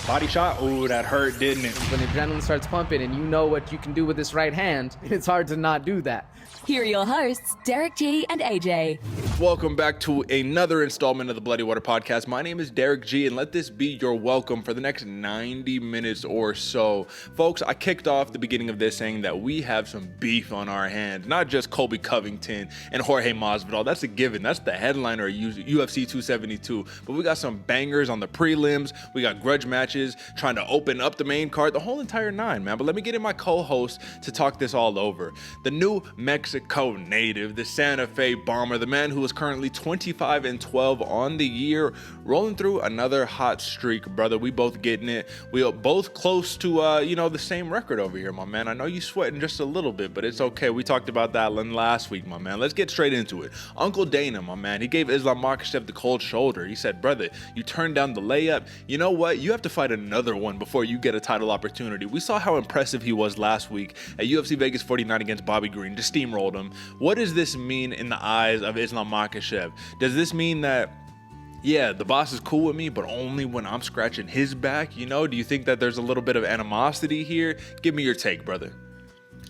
Body shot. Ooh, that hurt, didn't it? When the adrenaline starts pumping and you know what you can do with this right hand, it's hard to not do that. Here are your hosts, Derick G and AJ. Welcome back to another installment of the Bloody Water Podcast. My name is Derick G, and let this be your welcome for the next 90 minutes or so. Folks, I kicked off the beginning of this saying that we have some beef on our hands. Not just Colby Covington and Jorge Masvidal. That's a given. That's the headliner of UFC 272. But we got some bangers on the prelims. We got grudge matches trying to open up the main card. The whole entire nine, man. But let me get in my co-host to talk this all over. The New Mexico native, the Santa Fe bomber, the man who is currently 25-12 on the year, rolling through another hot streak, brother. We both getting it. We are both close to, the same record over here, my man. I know you sweating just a little bit, but it's okay. We talked about that last week, my man. Let's get straight into it. Uncle Dana, my man, he gave Islam Makhachev the cold shoulder. He said, brother, you turned down the layup. You know what? You have to fight another one before you get a title opportunity. We saw how impressive he was last week at UFC Vegas 49 against Bobby Green. Just steamrolled him. What does this mean in the eyes of Islam Makhachev? Does this mean that, yeah, the boss is cool with me, but only when I'm scratching his back? Do you think that there's a little bit of animosity here? Give me your take, brother.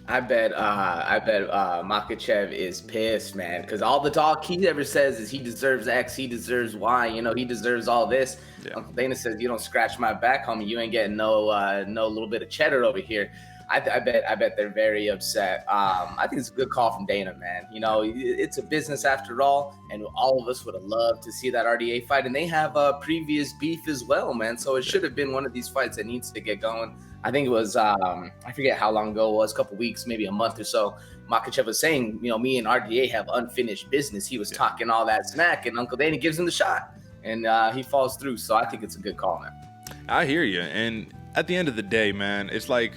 I bet Makhachev is pissed, man, because all the talk he ever says is he deserves X, he deserves Y, he deserves all this. Yeah. Uncle Dana says, you don't scratch my back, homie, you ain't getting no little bit of cheddar over here. I bet they're very upset. I think it's a good call from Dana, man. It's a business after all, and all of us would have loved to see that RDA fight. And they have previous beef as well, man. So it should have been one of these fights that needs to get going. I think it was, I forget how long ago it was, a couple weeks, maybe a month or so. Makhachev was saying, me and RDA have unfinished business. He was talking all that smack, and Uncle Dana gives him the shot, and he falls through. So I think it's a good call, man. I hear you. And at the end of the day, man, it's like,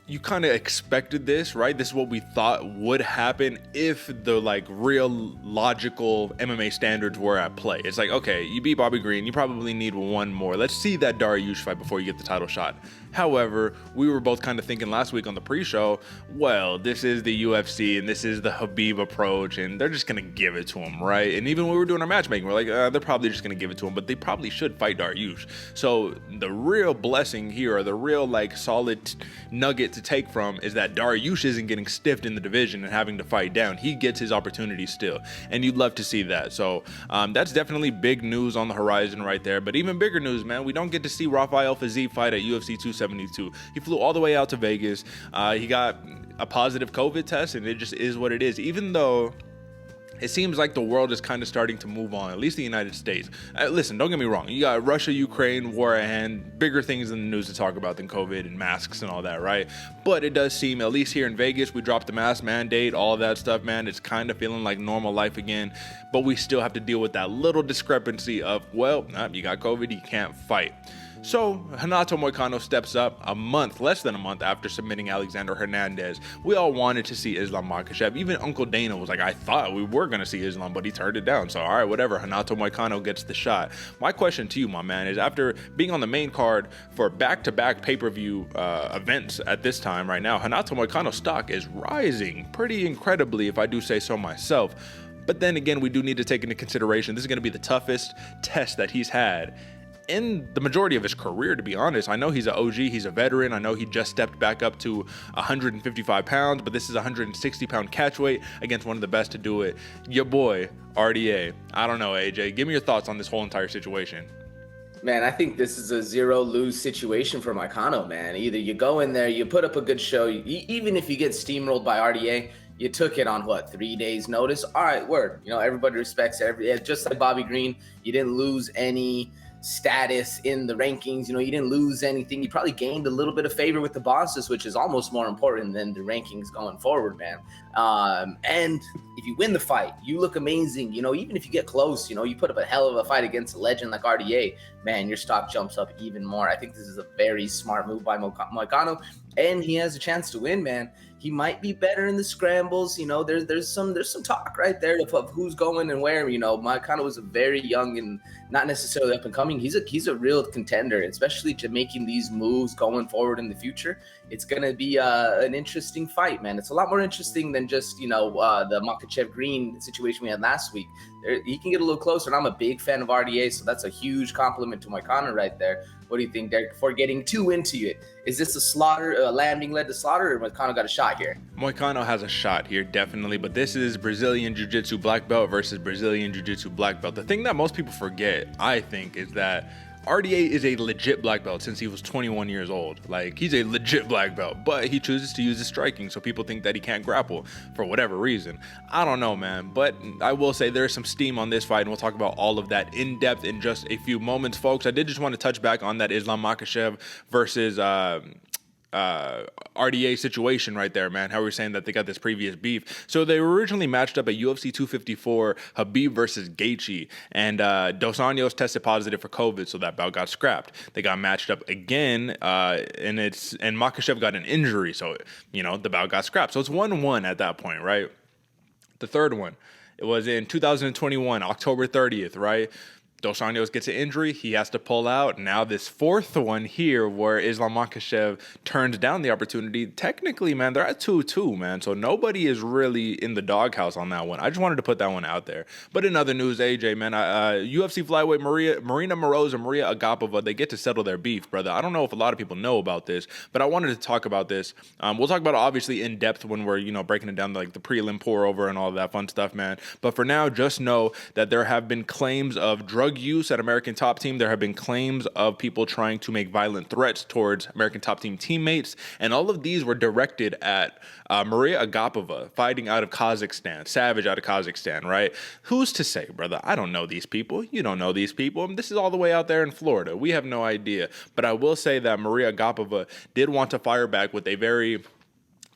you kind of expected this, right? This is what we thought would happen if the real logical MMA standards were at play. It's like, okay, you beat Bobby Green, you probably need one more. Let's see that Dariush fight before you get the title shot. However, we were both kind of thinking last week on the pre-show, well, this is the UFC and this is the Khabib approach, and they're just going to give it to him, right? And even when we were doing our matchmaking, we're like, they're probably just going to give it to him, but they probably should fight Dariush. So the real blessing here, or the real solid nugget to take from, is that Dariush isn't getting stiffed in the division and having to fight down. He gets his opportunity still, and you'd love to see that. So that's definitely big news on the horizon right there. But even bigger news, man, we don't get to see Rafael Fiziev fight at UFC 272. He flew all the way out to Vegas. He got a positive COVID test, and it just is what it is. Even though it seems like the world is kind of starting to move on, at least the United States. Listen, don't get me wrong. You got Russia, Ukraine, war at hand, bigger things in the news to talk about than COVID and masks and all that, right? But it does seem, at least here in Vegas, we dropped the mask mandate, all of that stuff, man. It's kind of feeling like normal life again. But we still have to deal with that little discrepancy of, well, you got COVID, you can't fight. So Renato Moicano steps up less than a month after submitting Alexander Hernandez. We all wanted to see Islam Makhachev. Even Uncle Dana was like, I thought we were going to see Islam, but he turned it down. So all right, whatever. Renato Moicano gets the shot. My question to you, my man, is after being on the main card for back-to-back pay-per-view events at this time right now, Renato Moicano's stock is rising pretty incredibly, if I do say so myself. But then again, we do need to take into consideration this is going to be the toughest test that he's had in the majority of his career, to be honest. I know he's an OG, he's a veteran. I know he just stepped back up to 155 pounds, but this is 160-pound catchweight against one of the best to do it. Your boy, RDA. I don't know, AJ. Give me your thoughts on this whole entire situation. Man, I think this is a zero-lose situation for Moicano, man. Either you go in there, you put up a good show, even if you get steamrolled by RDA, you took it on, 3 days notice? All right, word. Everybody respects just like Bobby Green, you didn't lose any status in the rankings. You didn't lose anything. You probably gained a little bit of favor with the bosses, which is almost more important than the rankings going forward, man. And if you win the fight, you look amazing. Even if you get close, you put up a hell of a fight against a legend like RDA, man, your stock jumps up even more. I think this is a very smart move by Moicano, and he has a chance to win, man. He might be better in the scrambles. There's some talk right there of who's going and where. Moicano was a very young and not necessarily up and coming. He's a real contender, especially to making these moves going forward in the future. It's gonna be an interesting fight, man. It's a lot more interesting than just the Makhachev Green situation we had last week. He can get a little closer, and I'm a big fan of RDA, so that's a huge compliment to Moicano right there. What do you think, Derek? Before getting too into it, is this a slaughter, a lamb being led to slaughter, or Moicano got a shot here? Moicano has a shot here, definitely, but this is Brazilian Jiu-Jitsu black belt versus Brazilian Jiu-Jitsu black belt. The thing that most people forget, I think, is that RDA is a legit black belt since he was 21 years old. Like, he's a legit black belt, but he chooses to use his striking, so people think that he can't grapple for whatever reason. I don't know, man, but I will say there's some steam on this fight, and we'll talk about all of that in depth in just a few moments, folks. I did just want to touch back on that Islam Makhachev versus RDA situation right there, man. How we were saying that they got this previous beef. So they were originally matched up at UFC 254, Khabib versus Gaethje, and Dos Anjos tested positive for COVID, so that bout got scrapped. They got matched up again, and Makhachev got an injury, so the bout got scrapped. So it's 1-1 at that point, right? The third one, it was in 2021, October 30th, right? Dos Anjos gets an injury, he has to pull out. Now this fourth one here where Islam Makhachev turns down the opportunity. Technically, man, they're at 2-2, man. So nobody is really in the doghouse on that one. I just wanted to put that one out there. But in other news, AJ, man, UFC flyweight Marina Moroz and Mariya Agapova, they get to settle their beef, brother. I don't know if a lot of people know about this, but I wanted to talk about this. We'll talk about it obviously in depth when we're, breaking it down like the prelim pour-over and all of that fun stuff, man. But for now, just know that there have been claims of drug use at American Top Team. There have been claims of people trying to make violent threats towards American Top Team teammates, and all of these were directed at Mariya Agapova, fighting out of Kazakhstan, savage out of Kazakhstan, right? Who's to say, brother? I don't know these people. You don't know these people. This is all the way out there in Florida. We have no idea. But I will say that Mariya Agapova did want to fire back with a very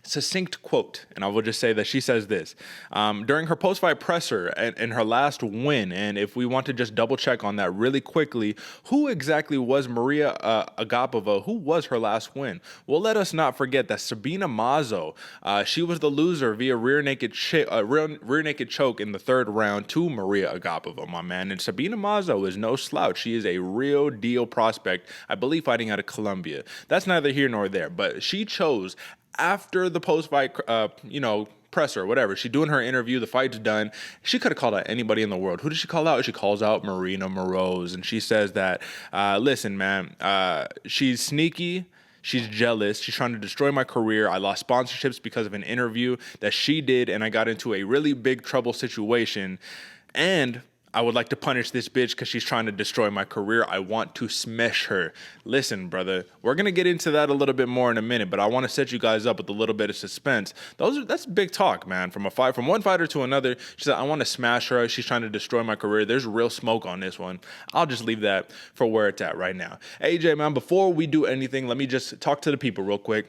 succinct quote, and I will just say that she says this during her post-fight presser and her last win. And if we want to just double check on that really quickly, who exactly was Mariya Agapova? Who was her last win? Well, let us not forget that Sabina Mazo, she was the loser via rear naked choke in the third round to Mariya Agapova, my man. And Sabina Mazo is no slouch. She is a real deal prospect, I believe, fighting out of Colombia. That's neither here nor there, but she chose after the post-fight, presser, whatever. She doing her interview, the fight's done. She could have called out anybody in the world. Who did she call out? She calls out Marina Moroz, and she says that, listen, man, she's sneaky. She's jealous. She's trying to destroy my career. I lost sponsorships because of an interview that she did, and I got into a really big trouble situation. And I would like to punish this bitch because she's trying to destroy my career. I want to smash her. Listen, brother, we're going to get into that a little bit more in a minute, but I want to set you guys up with a little bit of suspense. That's big talk, man. From one fighter to another. She said, I want to smash her. She's trying to destroy my career. There's real smoke on this one. I'll just leave that for where it's at right now. AJ, man, before we do anything, let me just talk to the people real quick.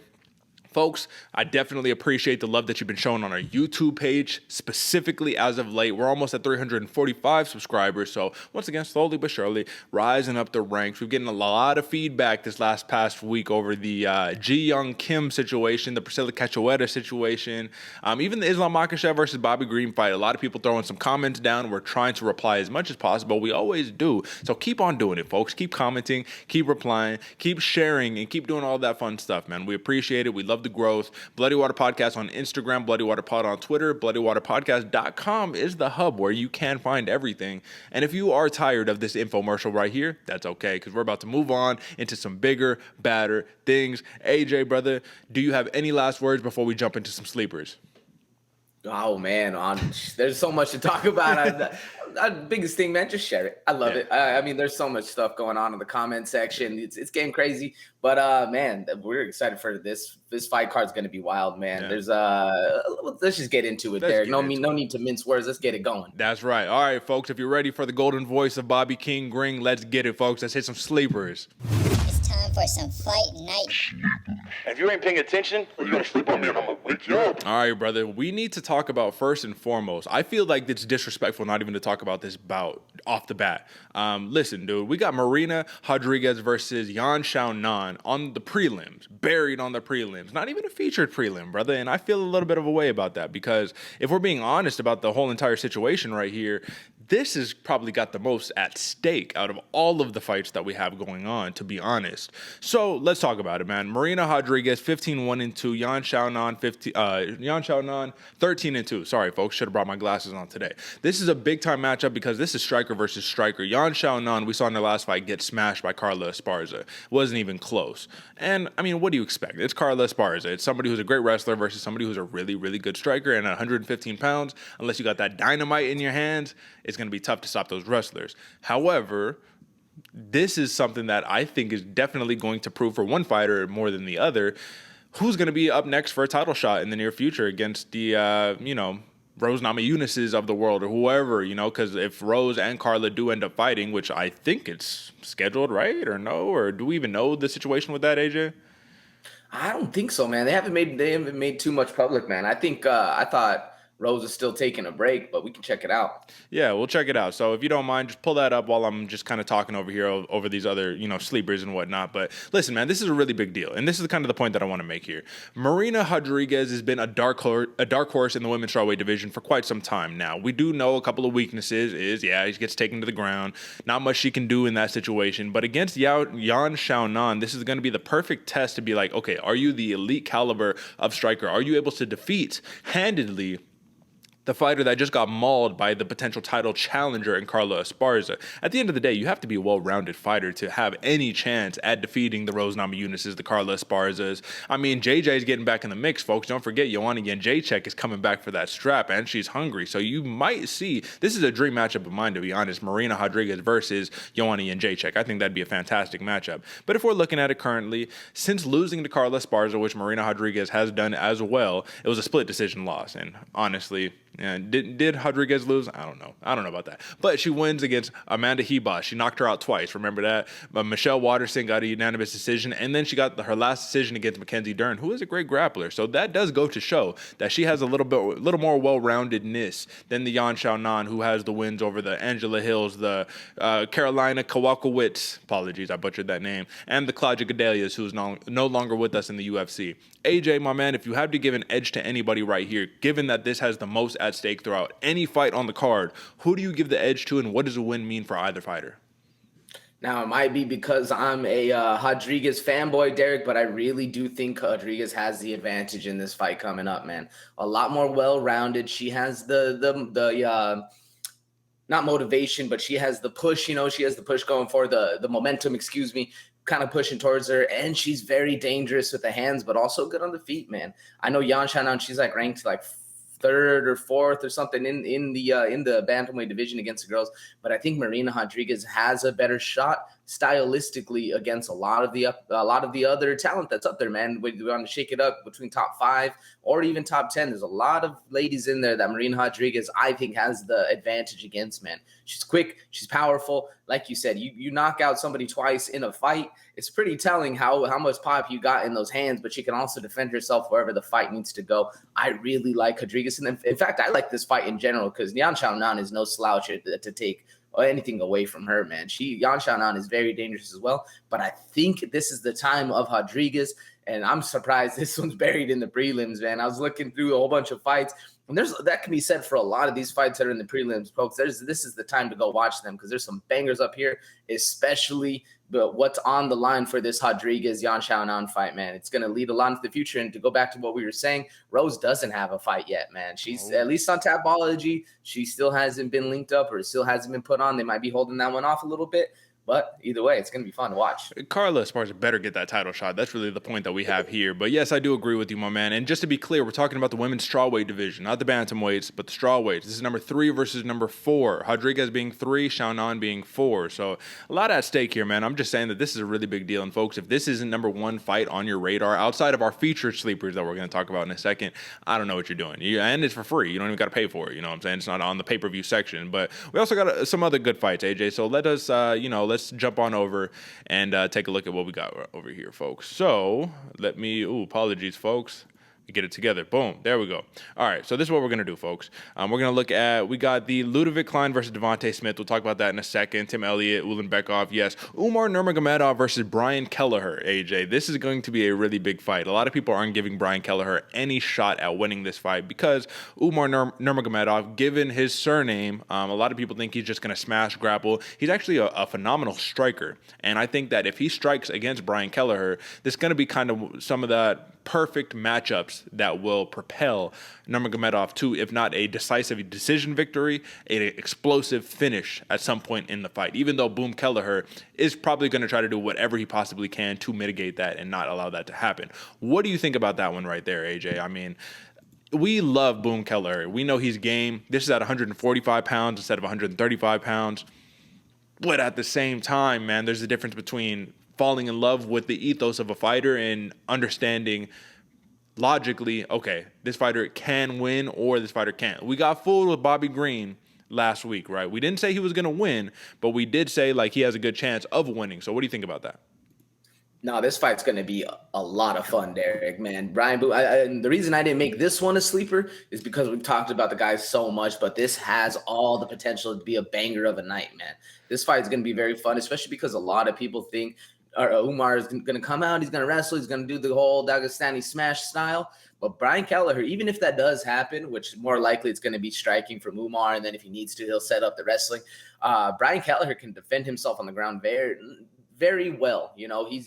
Folks, I definitely appreciate the love that you've been showing on our YouTube page, specifically as of late. We're almost at 345 subscribers, so once again, slowly but surely, rising up the ranks. We've getting a lot of feedback this past week over the Ji Young Kim situation, the Priscilla Cachoeira situation, even the Islam Makhachev versus Bobby Green fight. A lot of people throwing some comments down. We're trying to reply as much as possible. We always do. So keep on doing it, folks. Keep commenting, keep replying, keep sharing, and keep doing all that fun stuff, man. We appreciate it. We love the growth. Bloody Water Podcast on Instagram, Bloody Water Pod on Twitter, BloodyWaterPodcast.com is the hub where you can find everything. And if you are tired of this infomercial right here, that's okay, because we're about to move on into some bigger, badder things. AJ, brother, do you have any last words before we jump into some sleepers? Oh man, there's so much to talk about. Biggest thing, man, just share it. I love it. I mean, there's so much stuff going on in the comment section. It's getting crazy, but man, we're excited for this. This fight card's going to be wild, man. Yeah. There's let's just get into it. There, no need to mince words. Let's get it going. That's right. All right, folks. If you're ready for the golden voice of Bobby King Gring, let's get it, folks. Let's hit some sleepers. Time for some fight night. And if you ain't paying attention, you're gonna sleep on me and I'm gonna wake you up. All right, brother. We need to talk about first and foremost. I feel like it's disrespectful not even to talk about this bout off the bat. Listen, dude, we got Marina Rodriguez versus Xiaonan on the prelims, buried on the prelims. Not even a featured prelim, brother. And I feel a little bit of a way about that because if we're being honest about the whole entire situation right here, this has probably got the most at stake out of all of the fights that we have going on, to be honest. So let's talk about it, man. Marina Rodriguez, 15-1-2. Yan Xiaonan, 13-2. Sorry, folks. Should have brought my glasses on today. This is a big-time matchup because this is striker versus striker. Yan Xiaonan, we saw in their last fight, get smashed by Carla Esparza. Wasn't even close. And, I mean, what do you expect? It's Carla Esparza. It's somebody who's a great wrestler versus somebody who's a really, really good striker. And at 115 pounds, unless you got that dynamite in your hands, it's going to be tough to stop those wrestlers. However, this is something that I think is definitely going to prove for one fighter more than the other who's going to be up next for a title shot in the near future against the, Rose Namajunas of the world or whoever, because if Rose and Carla do end up fighting, which I think it's scheduled, right? Or no? Or do we even know the situation with that, AJ? I don't think so, man. They haven't made too much public, man. I thought Rose is still taking a break, but we can check it out. Yeah, we'll check it out. So if you don't mind, just pull that up while I'm just kind of talking over here over these other, sleepers and whatnot. But listen, man, this is a really big deal. And this is kind of the point that I want to make here. Marina Rodriguez has been a dark horse in the women's strawweight division for quite some time now. We do know a couple of weaknesses she gets taken to the ground. Not much she can do in that situation. But against Yan Xiaonan, this is going to be the perfect test to be like, okay, are you the elite caliber of striker? Are you able to defeat handedly the fighter that just got mauled by the potential title challenger in Carla Esparza? At the end of the day, you have to be a well-rounded fighter to have any chance at defeating the Rose Namajunas, the Carla Esparzas. I mean, JJ's getting back in the mix, folks. Don't forget, Joanna Jędrzejczyk is coming back for that strap, and she's hungry. So you might see, this is a dream matchup of mine, to be honest, Marina Rodriguez versus Joanna Jędrzejczyk. I think that'd be a fantastic matchup. But if we're looking at it currently, since losing to Carla Esparza, which Marina Rodriguez has done as well, it was a split decision loss. And honestly, yeah, did Rodriguez lose? I don't know about that. But she wins against Amanda Ribas. She knocked her out twice. Remember that? Michelle Waterson got a unanimous decision, and then she got her last decision against Mackenzie Dern, who is a great grappler. So that does go to show that she has a little more well-roundedness than the Yan Xiaonan, who has the wins over the Angela Hills, the Carolina Kowalkiewicz, apologies, I butchered that name, and the Claudia Gadelias, who's no longer with us in the UFC. AJ, my man, if you have to give an edge to anybody right here, given that this has the most at stake throughout any fight on the card, who do you give the edge to, and what does a win mean for either fighter? Now, it might be because I'm a Rodriguez fanboy, Derick, but I really do think Rodriguez has the advantage in this fight coming up, man. A lot more well-rounded. She has the not motivation, but she has the push, she has the push going for the momentum, kind of pushing towards her, and she's very dangerous with the hands, but also good on the feet, man. I know Yan Xiaonan, she's ranked third or fourth or something in the bantamweight division against the girls, but I think Marina Rodriguez has a better shot stylistically against a lot of the other talent that's up there, man. We want to shake it up between top 5 or even top 10. There's a lot of ladies in there that Marina Rodriguez, I think, has the advantage against, man. She's quick, she's powerful. Like you said, you knock out somebody twice in a fight, it's pretty telling how much pop you got in those hands, but she can also defend herself wherever the fight needs to go. I really like Rodriguez. And in fact, I like this fight in general because Yan Xiaonan is no slouch to take anything away from her, man. Yan Xiaonan is very dangerous as well, but I think this is the time of Rodriguez, and I'm surprised this one's buried in the prelims, man. I was looking through a whole bunch of fights, and that can be said for a lot of these fights that are in the prelims, folks. This is the time to go watch them because there's some bangers up here, especially what's on the line for this Rodriguez-Yan Xiaonan fight, man. It's going to lead a lot into the future. And to go back to what we were saying, Rose doesn't have a fight yet, man. She's at least on Tapology. She still hasn't been linked up or still hasn't been put on. They might be holding that one off a little bit. But either way, it's going to be fun to watch. Carla Esparza better get that title shot. That's really the point that we have here. But yes, I do agree with you, my man. And just to be clear, we're talking about the women's strawweight division, not the bantamweights, but the strawweights. This is number 3 versus number 4. Rodriguez being 3, Xiaonan being 4. So a lot at stake here, man. I'm just saying that this is a really big deal. And folks, if this isn't number 1 fight on your radar, outside of our featured sleepers that we're going to talk about in a second, I don't know what you're doing. And it's for free. You don't even got to pay for it. You know what I'm saying? It's not on the pay-per-view section. But we also got some other good fights, AJ. So let us, let's jump on over and take a look at what we got over here, folks. So apologies, folks. Get it together. Boom. There we go. All right. So this is what we're going to do, folks. We're going to look at, we got the Ludovic Klein versus Devontae Smith. We'll talk about that in a second. Tim Elliott, Ulanbekov, yes. Umar Nurmagomedov versus Brian Kelleher, AJ. This is going to be a really big fight. A lot of people aren't giving Brian Kelleher any shot at winning this fight because Umar Nurmagomedov, given his surname, a lot of people think he's just going to smash, grapple. He's actually a phenomenal striker. And I think that if he strikes against Brian Kelleher, this is going to be kind of some of that perfect matchups that will propel Nurmagomedov to, if not a decisive decision victory, an explosive finish at some point in the fight. Even though Boom Kelleher is probably going to try to do whatever he possibly can to mitigate that and not allow that to happen. What do you think about that one right there, AJ? I mean, we love Boom Kelleher. We know he's game. This is at 145 pounds instead of 135 pounds. But at the same time, man, there's a difference between falling in love with the ethos of a fighter and understanding logically, okay, this fighter can win or this fighter can't. We got fooled with Bobby Green last week, right? We didn't say he was going to win, but we did say like he has a good chance of winning. So what do you think about that? No, this fight's going to be a lot of fun, Derick, man. Brian Boom, and the reason I didn't make this one a sleeper is because we've talked about the guys so much, but this has all the potential to be a banger of a night, man. This fight is going to be very fun, especially because a lot of people think Umar is going to come out, he's going to wrestle, he's going to do the whole Dagestani smash style. But Brian Kelleher, even if that does happen, which more likely it's going to be striking from Umar, and then if he needs to, he'll set up the wrestling. Brian Kelleher can defend himself on the ground very well. You know, he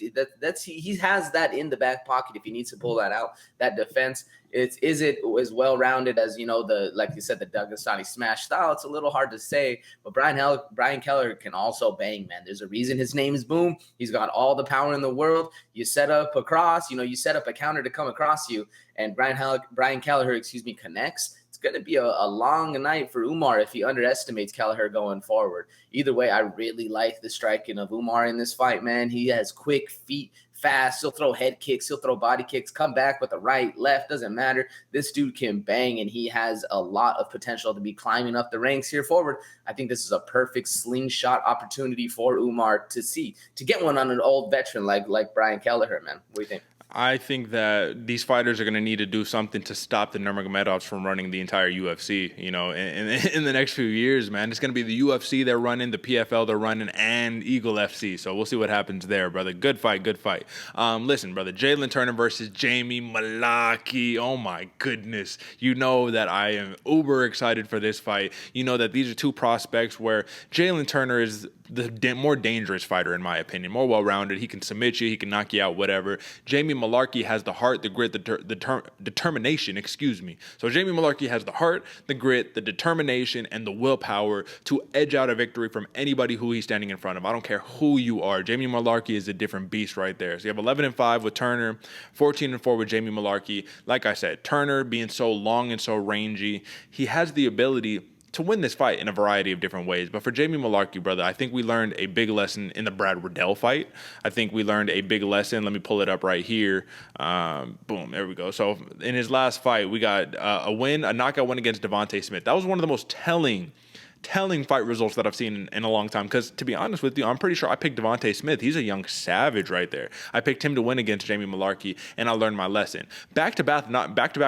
has that in the back pocket if he needs to pull that out. That defense, is it as well rounded as, you know, like you said, the Dagestani smash style? It's a little hard to say, but Brian Kelleher can also bang, man. There's a reason his name is Boom. He's got all the power in the world. You set up a cross, you set up a counter to come across you, and Brian Kelleher, connects. It's going to be a long night for Umar if he underestimates Kelleher going forward. Either way, I really like the striking of Umar in this fight, man. He has quick feet, fast. He'll throw head kicks. He'll throw body kicks, come back with the right, left, doesn't matter. This dude can bang, and he has a lot of potential to be climbing up the ranks here forward. I think this is a perfect slingshot opportunity for Umar to get one on an old veteran like Brian Kelleher, man. What do you think? I think that these fighters are going to need to do something to stop the Nurmagomedovs from running the entire UFC, in the next few years, man. It's going to be the UFC they're running, the PFL they're running, and Eagle FC. So we'll see what happens there, brother. Good fight. Listen, brother, Jalen Turner versus Jamie Mullarkey. Oh, my goodness. You know that I am uber excited for this fight. You know that these are two prospects where Jalen Turner is the more dangerous fighter, in my opinion, more well-rounded. He can submit you. He can knock you out, whatever. Jamie Mullarkey has the heart, the grit, the determination, So Jamie Mullarkey has the heart, the grit, the determination, and the willpower to edge out a victory from anybody who he's standing in front of. I don't care who you are. Jamie Mullarkey is a different beast right there. So you have 11-5 with Turner, 14-4 with Jamie Mullarkey. Like I said, Turner being so long and so rangy, he has the ability to win this fight in a variety of different ways. But for Jamie Mullarkey, brother, I think we learned a big lesson in the Brad Riddell fight. I think we learned a big lesson. Let me pull it up right here. Boom, there we go. So in his last fight, we got a knockout win against Devontae Smith. That was one of the most telling fight results that I've seen in a long time. Because to be honest with you, I'm pretty sure I picked Devontae Smith. He's a young savage right there. I picked him to win against Jamie Mullarkey, and I learned my lesson. Back-to-back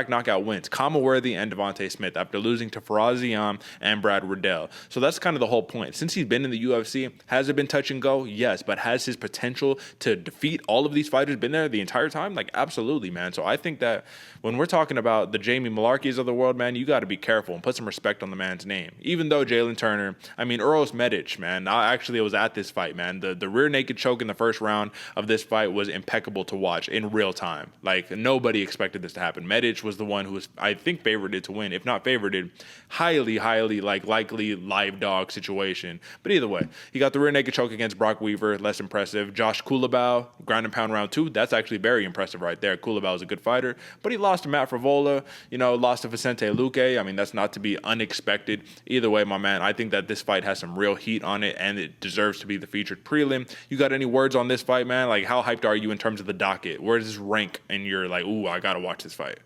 knockout wins, Kama Worthy and Devontae Smith after losing to Faraz Ziam and Brad Riddell. So that's kind of the whole point. Since he's been in the UFC, has it been touch and go? Yes, but has his potential to defeat all of these fighters been there the entire time? Like, absolutely, man. So I think that when we're talking about the Jamie Mullarkeys of the world, man, you got to be careful and put some respect on the man's name. Even though Jalen Turner, Uros Medic, man, I was at this fight, man. The rear naked choke in the first round of this fight was impeccable to watch in real time. Like, nobody expected this to happen. Medic was the one who was, I think, favorited to win. If not favorited, highly, likely live dog situation. But either way, he got the rear naked choke against Brock Weaver, less impressive. Josh Kulabau, ground and pound round 2, that's actually very impressive right there. Kulabau is a good fighter, but he lost to Matt Frivola, lost to Vicente Luque. That's not to be unexpected. Either way, my man, I think that this fight has some real heat on it, and it deserves to be the featured prelim. You got any words on this fight, man? Like, how hyped are you in terms of the docket? Where does this rank in your, like, ooh, I got to watch this fight?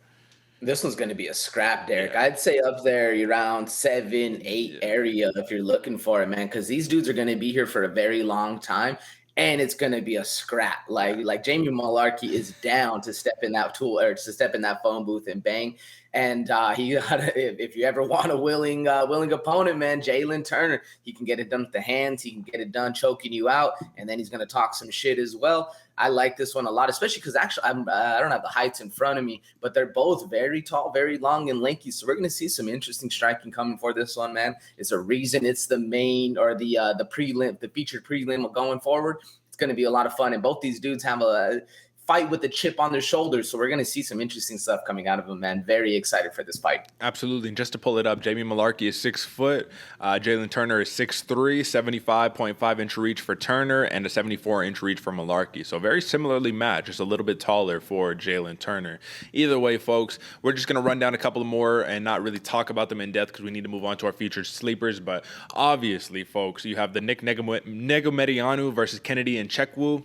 This one's going to be a scrap, Derick. Yeah. I'd say up there around 7-8 area if you're looking for it, man, because these dudes are going to be here for a very long time. and it's gonna be a scrap. Like Jamie Malarkey is down to step in that tool or to step in that phone booth and bang. And he if you ever want a willing opponent, man, Jalen Turner, he can get it done with the hands, he can get it done choking you out, and then he's gonna talk some shit as well. I like this one a lot, especially because actually I don't have the heights in front of me, but they're both very tall, very long and lanky. So we're gonna see some interesting striking coming for this one, man. It's a reason it's the main or the prelim, the featured prelim going forward. It's gonna be a lot of fun, and both these dudes have a fight with the chip on their shoulders. So we're going to see some interesting stuff coming out of them, man. Very excited for this fight. Absolutely. And just to pull it up, Jamie Malarkey is 6 foot. Jalen Turner is 6'3", 75.5 inch reach for Turner and a 74 inch reach for Malarkey. So very similarly matched, just a little bit taller for Jalen Turner. Either way, folks, we're just going to run down a couple more and not really talk about them in depth because we need to move on to our featured sleepers. But obviously, folks, you have the Nick Negomedianu versus Kennedy and Chekwu.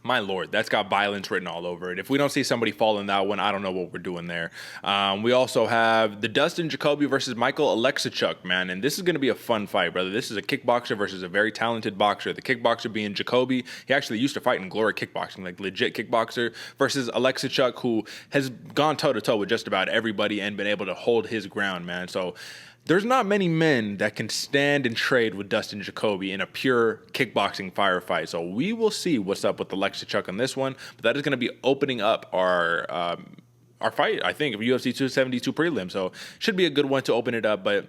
My Lord, that's got violence written all over it. If we don't see somebody fall in that one, I don't know what we're doing there. We also have the Dustin Jacoby versus Michael Alexichuk, man. And this is going to be a fun fight, brother. This is a kickboxer versus a very talented boxer. The kickboxer being Jacoby. He actually used to fight in Glory Kickboxing, like legit kickboxer, versus Alexichuk, who has gone toe-to-toe with just about everybody and been able to hold his ground, man. So there's not many men that can stand and trade with Dustin Jacoby in a pure kickboxing firefight. So we will see what's up with Alexichuk on this one. But that is going to be opening up our fight, I think, of UFC 272 prelim. So should be a good one to open it up. But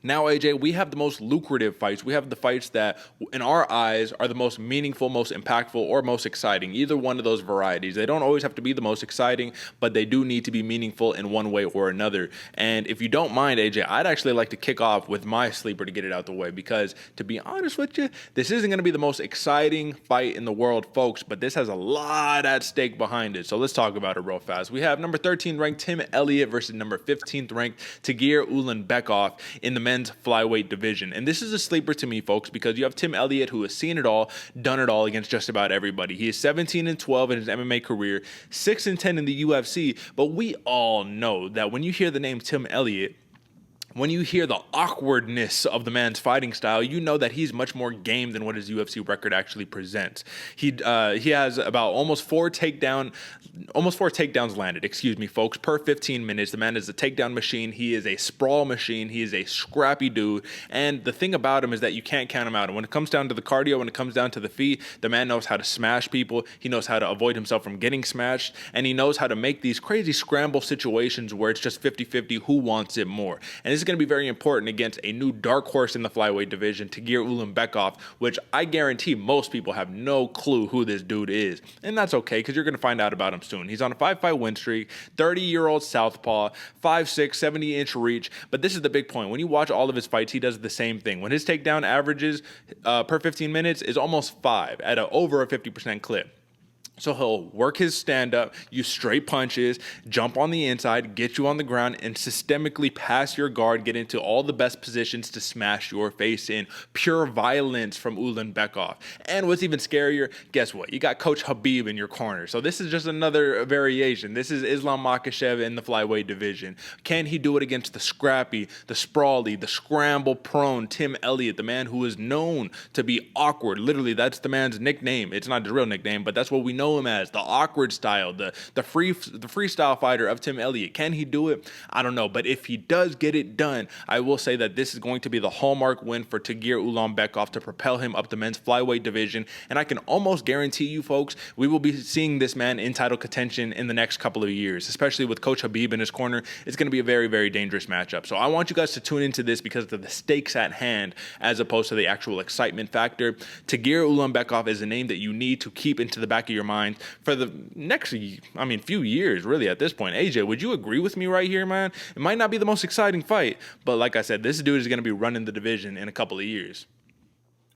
now, AJ, we have the most lucrative fights. We have the fights that, in our eyes, are the most meaningful, most impactful, or most exciting. Either one of those varieties. They don't always have to be the most exciting, but they do need to be meaningful in one way or another. And if you don't mind, AJ, I'd actually like to kick off with my sleeper to get it out the way because, to be honest with you, this isn't going to be the most exciting fight in the world, folks, but this has a lot at stake behind it. So let's talk about it real fast. We have number 13 ranked Tim Elliott versus number 15th ranked Tagir Ulanbekov in the men's flyweight division. And this is a sleeper to me, folks, because you have Tim Elliott, who has seen it all, done it all against just about everybody. He is 17-12 in his MMA career, 6-10 in the UFC, but we all know that when you hear the name Tim Elliott, when you hear the awkwardness of the man's fighting style, you know that he's much more game than what his UFC record actually presents. He has about almost four takedowns landed, folks, per 15 minutes. The man is a takedown machine. He is a sprawl machine. He is a scrappy dude. And the thing about him is that you can't count him out. And when it comes down to the cardio, when it comes down to the feet, the man knows how to smash people. He knows how to avoid himself from getting smashed. And he knows how to make these crazy scramble situations where it's just 50-50 who wants it more. And this is going to be very important against a new dark horse in the flyweight division, Tagir Ulanbekov, which I guarantee most people have no clue who this dude is. And that's okay, because you're going to find out about him soon. He's on a 5-fight win streak, 30-year-old southpaw, 5'6", 70-inch reach. But this is the big point. When you watch all of his fights, he does the same thing. When his takedown averages per 15 minutes is almost 5 at over a 50% clip. So he'll work his stand-up, use straight punches, jump on the inside, get you on the ground, and systemically pass your guard, get into all the best positions to smash your face in. Pure violence from Ulanbekov. And what's even scarier, guess what? You got Coach Khabib in your corner. So this is just another variation. This is Islam Makhachev in the flyweight division. Can he do it against the scrappy, the sprawly, the scramble-prone Tim Elliott, the man who is known to be awkward? Literally, that's the man's nickname. It's not his real nickname, but that's what we know him as, the awkward style, the freestyle fighter of Tim Elliott. Can he do it? I don't know, but if he does get it done, I will say that this is going to be the hallmark win for Tagir Ulanbekov to propel him up the men's flyweight division, and I can almost guarantee you, folks, we will be seeing this man in title contention in the next couple of years, especially with Coach Khabib in his corner. It's going to be a very, very dangerous matchup. So I want you guys to tune into this because of the stakes at hand as opposed to the actual excitement factor. Tagir Ulanbekov is a name that you need to keep into the back of your mind for the next, few years, really, at this point. AJ, would you agree with me right here, man? It might not be the most exciting fight, but like I said, this dude is going to be running the division in a couple of years.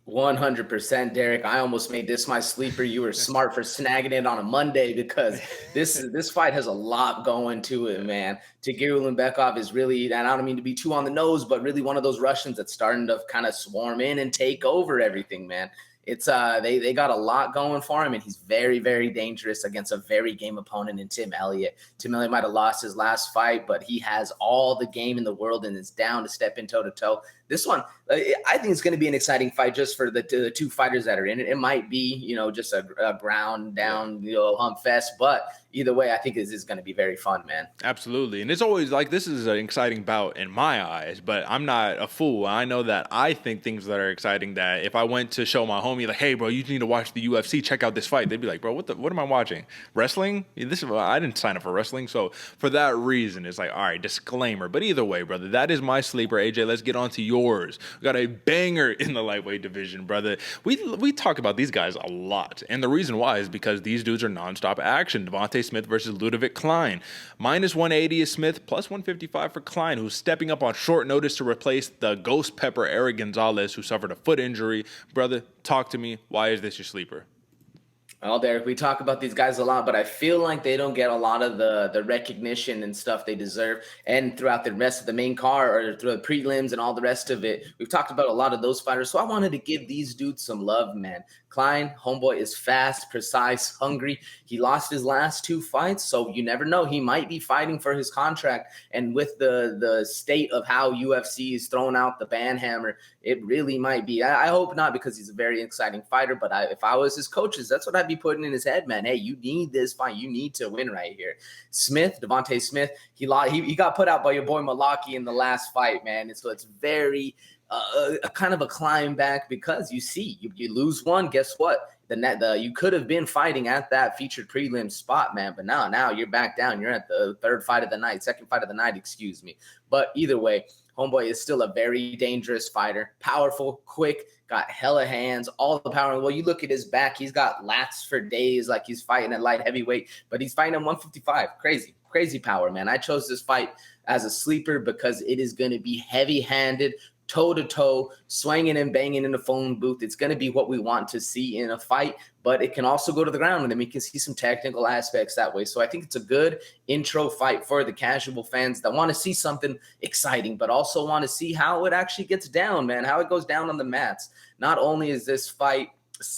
100%, Derick. I almost made this my sleeper. You were smart for snagging it on a Monday because this fight has a lot going to it, man. Tagir Ulanbekov is really, and I don't mean to be too on the nose, but really one of those Russians that's starting to kind of swarm in and take over everything, man. It's they got a lot going for him, and he's very, very dangerous against a very game opponent in Tim Elliott. Tim Elliott might have lost his last fight, but he has all the game in the world and is down to step in toe-to-toe. this one, I think it's going to be an exciting fight just for the two fighters that are in it. It might be, just a ground down, hump fest, but either way, I think this is going to be very fun, man. Absolutely. And it's always like, this is an exciting bout in my eyes, but I'm not a fool. I know that I think things that are exciting, that if I went to show my homie, like, hey, bro, you need to watch the UFC, check out this fight, they'd be like, bro, what am I watching? Wrestling? I didn't sign up for wrestling. So for that reason, it's like, all right, disclaimer. But either way, brother, that is my sleeper. AJ, let's get on to yours. We got a banger in the lightweight division, brother. We talk about these guys a lot. And the reason why is because these dudes are nonstop action. Devontae Smith versus Ludovic Klein. Minus 180 is Smith, plus 155 for Klein, who's stepping up on short notice to replace the ghost pepper Eric Gonzalez, who suffered a foot injury. Brother, talk to me. Why is this your sleeper? Well, Derick, we talk about these guys a lot, but I feel like they don't get a lot of the recognition and stuff they deserve. And throughout the rest of the main card or through the prelims and all the rest of it, we've talked about a lot of those fighters. So I wanted to give these dudes some love, man. Klein, homeboy, is fast, precise, hungry. He lost his last 2 fights, so you never know. He might be fighting for his contract. And with the state of how UFC is throwing out the ban hammer, it really might be. I hope not, because he's a very exciting fighter. But if I was his coaches, that's what I'd be putting in his head, man. Hey, you need this fight. You need to win right here. Smith, Devontae Smith, he got put out by your boy Malaki in the last fight, man. And so it's very a kind of a climb back, because you lose one, guess what? You could have been fighting at that featured prelim spot, man, but now you're back down. You're at the second fight of the night, excuse me. But either way, homeboy is still a very dangerous fighter, powerful, quick, got hella hands, all the power. Well, you look at his back, he's got lats for days, like he's fighting at light heavyweight, but he's fighting at 155. Crazy power, man. I chose this fight as a sleeper because it is going to be heavy-handed, toe-to-toe, swinging and banging in the phone booth. It's going to be what we want to see in a fight, but it can also go to the ground, and then we can see some technical aspects that way. So I think it's a good intro fight for the casual fans that want to see something exciting, but also want to see how it actually gets down, man, how it goes down on the mats. Not only is this fight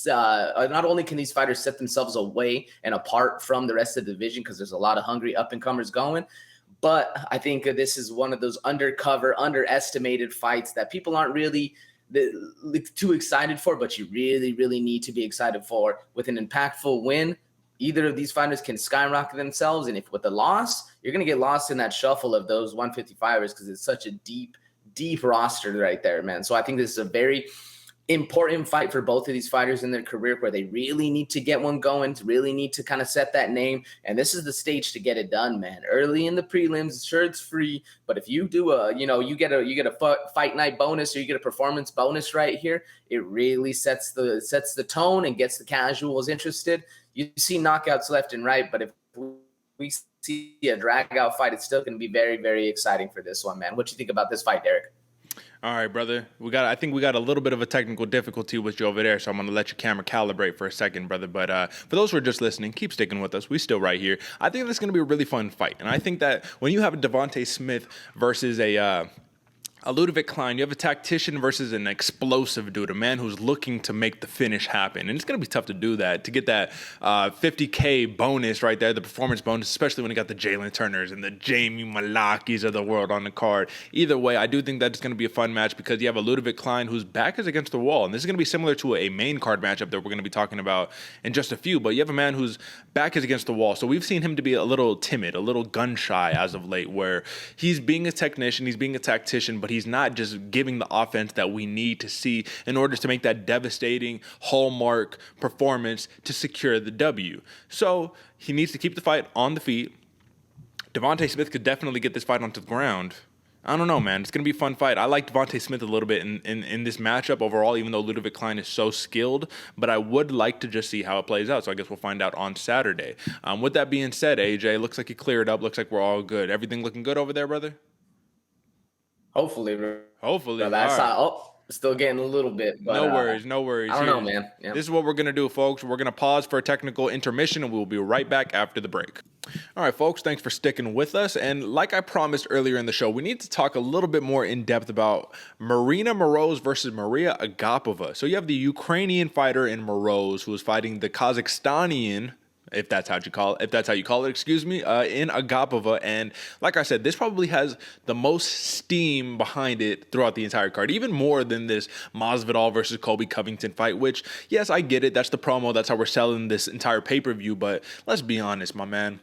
not only can these fighters set themselves away and apart from the rest of the division, because there's a lot of hungry up-and-comers going, but I think this is one of those underestimated fights that people aren't really too excited for, but you really, really need to be excited for. With an impactful win, either of these fighters can skyrocket themselves, and if with the loss, you're going to get lost in that shuffle of those 155ers, because it's such a deep roster right there, man. So I think this is a very important fight for both of these fighters in their career, where they really need to get one going, to really need to kind of set that name. And this is the stage to get it done, man. Early in the prelims, sure, it's free, but if you do you get a fight night bonus, or you get a performance bonus right here, it really sets the tone and gets the casuals interested. You see knockouts left and right, but if we see a drag out fight, it's still going to be very, very exciting for this one, man. What do you think about this fight, Derick? All right, brother. I think we got a little bit of a technical difficulty with you over there, so I'm going to let your camera calibrate for a second, brother. But for those who are just listening, keep sticking with us. We still right here. I think this is going to be a really fun fight. And I think that when you have a Devontae Smith versus a Ludovic Klein, you have a tactician versus an explosive dude, a man who's looking to make the finish happen. And it's going to be tough to do that, to get that $50K bonus right there, the performance bonus, especially when you got the Jalen Turners and the Jamie Malakis of the world on the card. Either way, I do think that it's going to be a fun match, because you have a Ludovic Klein whose back is against the wall. And this is going to be similar to a main card matchup that we're going to be talking about in just a few. But you have a man whose back is against the wall. So we've seen him to be a little timid, a little gun shy as of late, where he's being a technician, he's being a tactician, but he's not just giving the offense that we need to see in order to make that devastating hallmark performance to secure the W. So he needs to keep the fight on the feet. Devontae Smith could definitely get this fight onto the ground. I don't know, man. It's going to be a fun fight. I like Devontae Smith a little bit in this matchup overall, even though Ludovic Klein is so skilled. But I would like to just see how it plays out. So I guess we'll find out on Saturday. With that being said, AJ, looks like you cleared up. Looks like we're all good. Everything looking good over there, brother? Hopefully. Bro. That's right. Still getting a little bit. But, no worries. I don't know, man. Yeah. This is what we're going to do, folks. We're going to pause for a technical intermission, and we'll be right back after the break. All right, folks, thanks for sticking with us. And like I promised earlier in the show, we need to talk a little bit more in depth about Marina Moroz versus Mariya Agapova. So you have the Ukrainian fighter in Moroz, who is fighting the Kazakhstanian if that's how you call it, excuse me, in Agapova. And like I said, this probably has the most steam behind it throughout the entire card, even more than this Masvidal versus Colby Covington fight, which, yes, I get it. That's the promo. That's how we're selling this entire pay-per-view. But let's be honest, my man.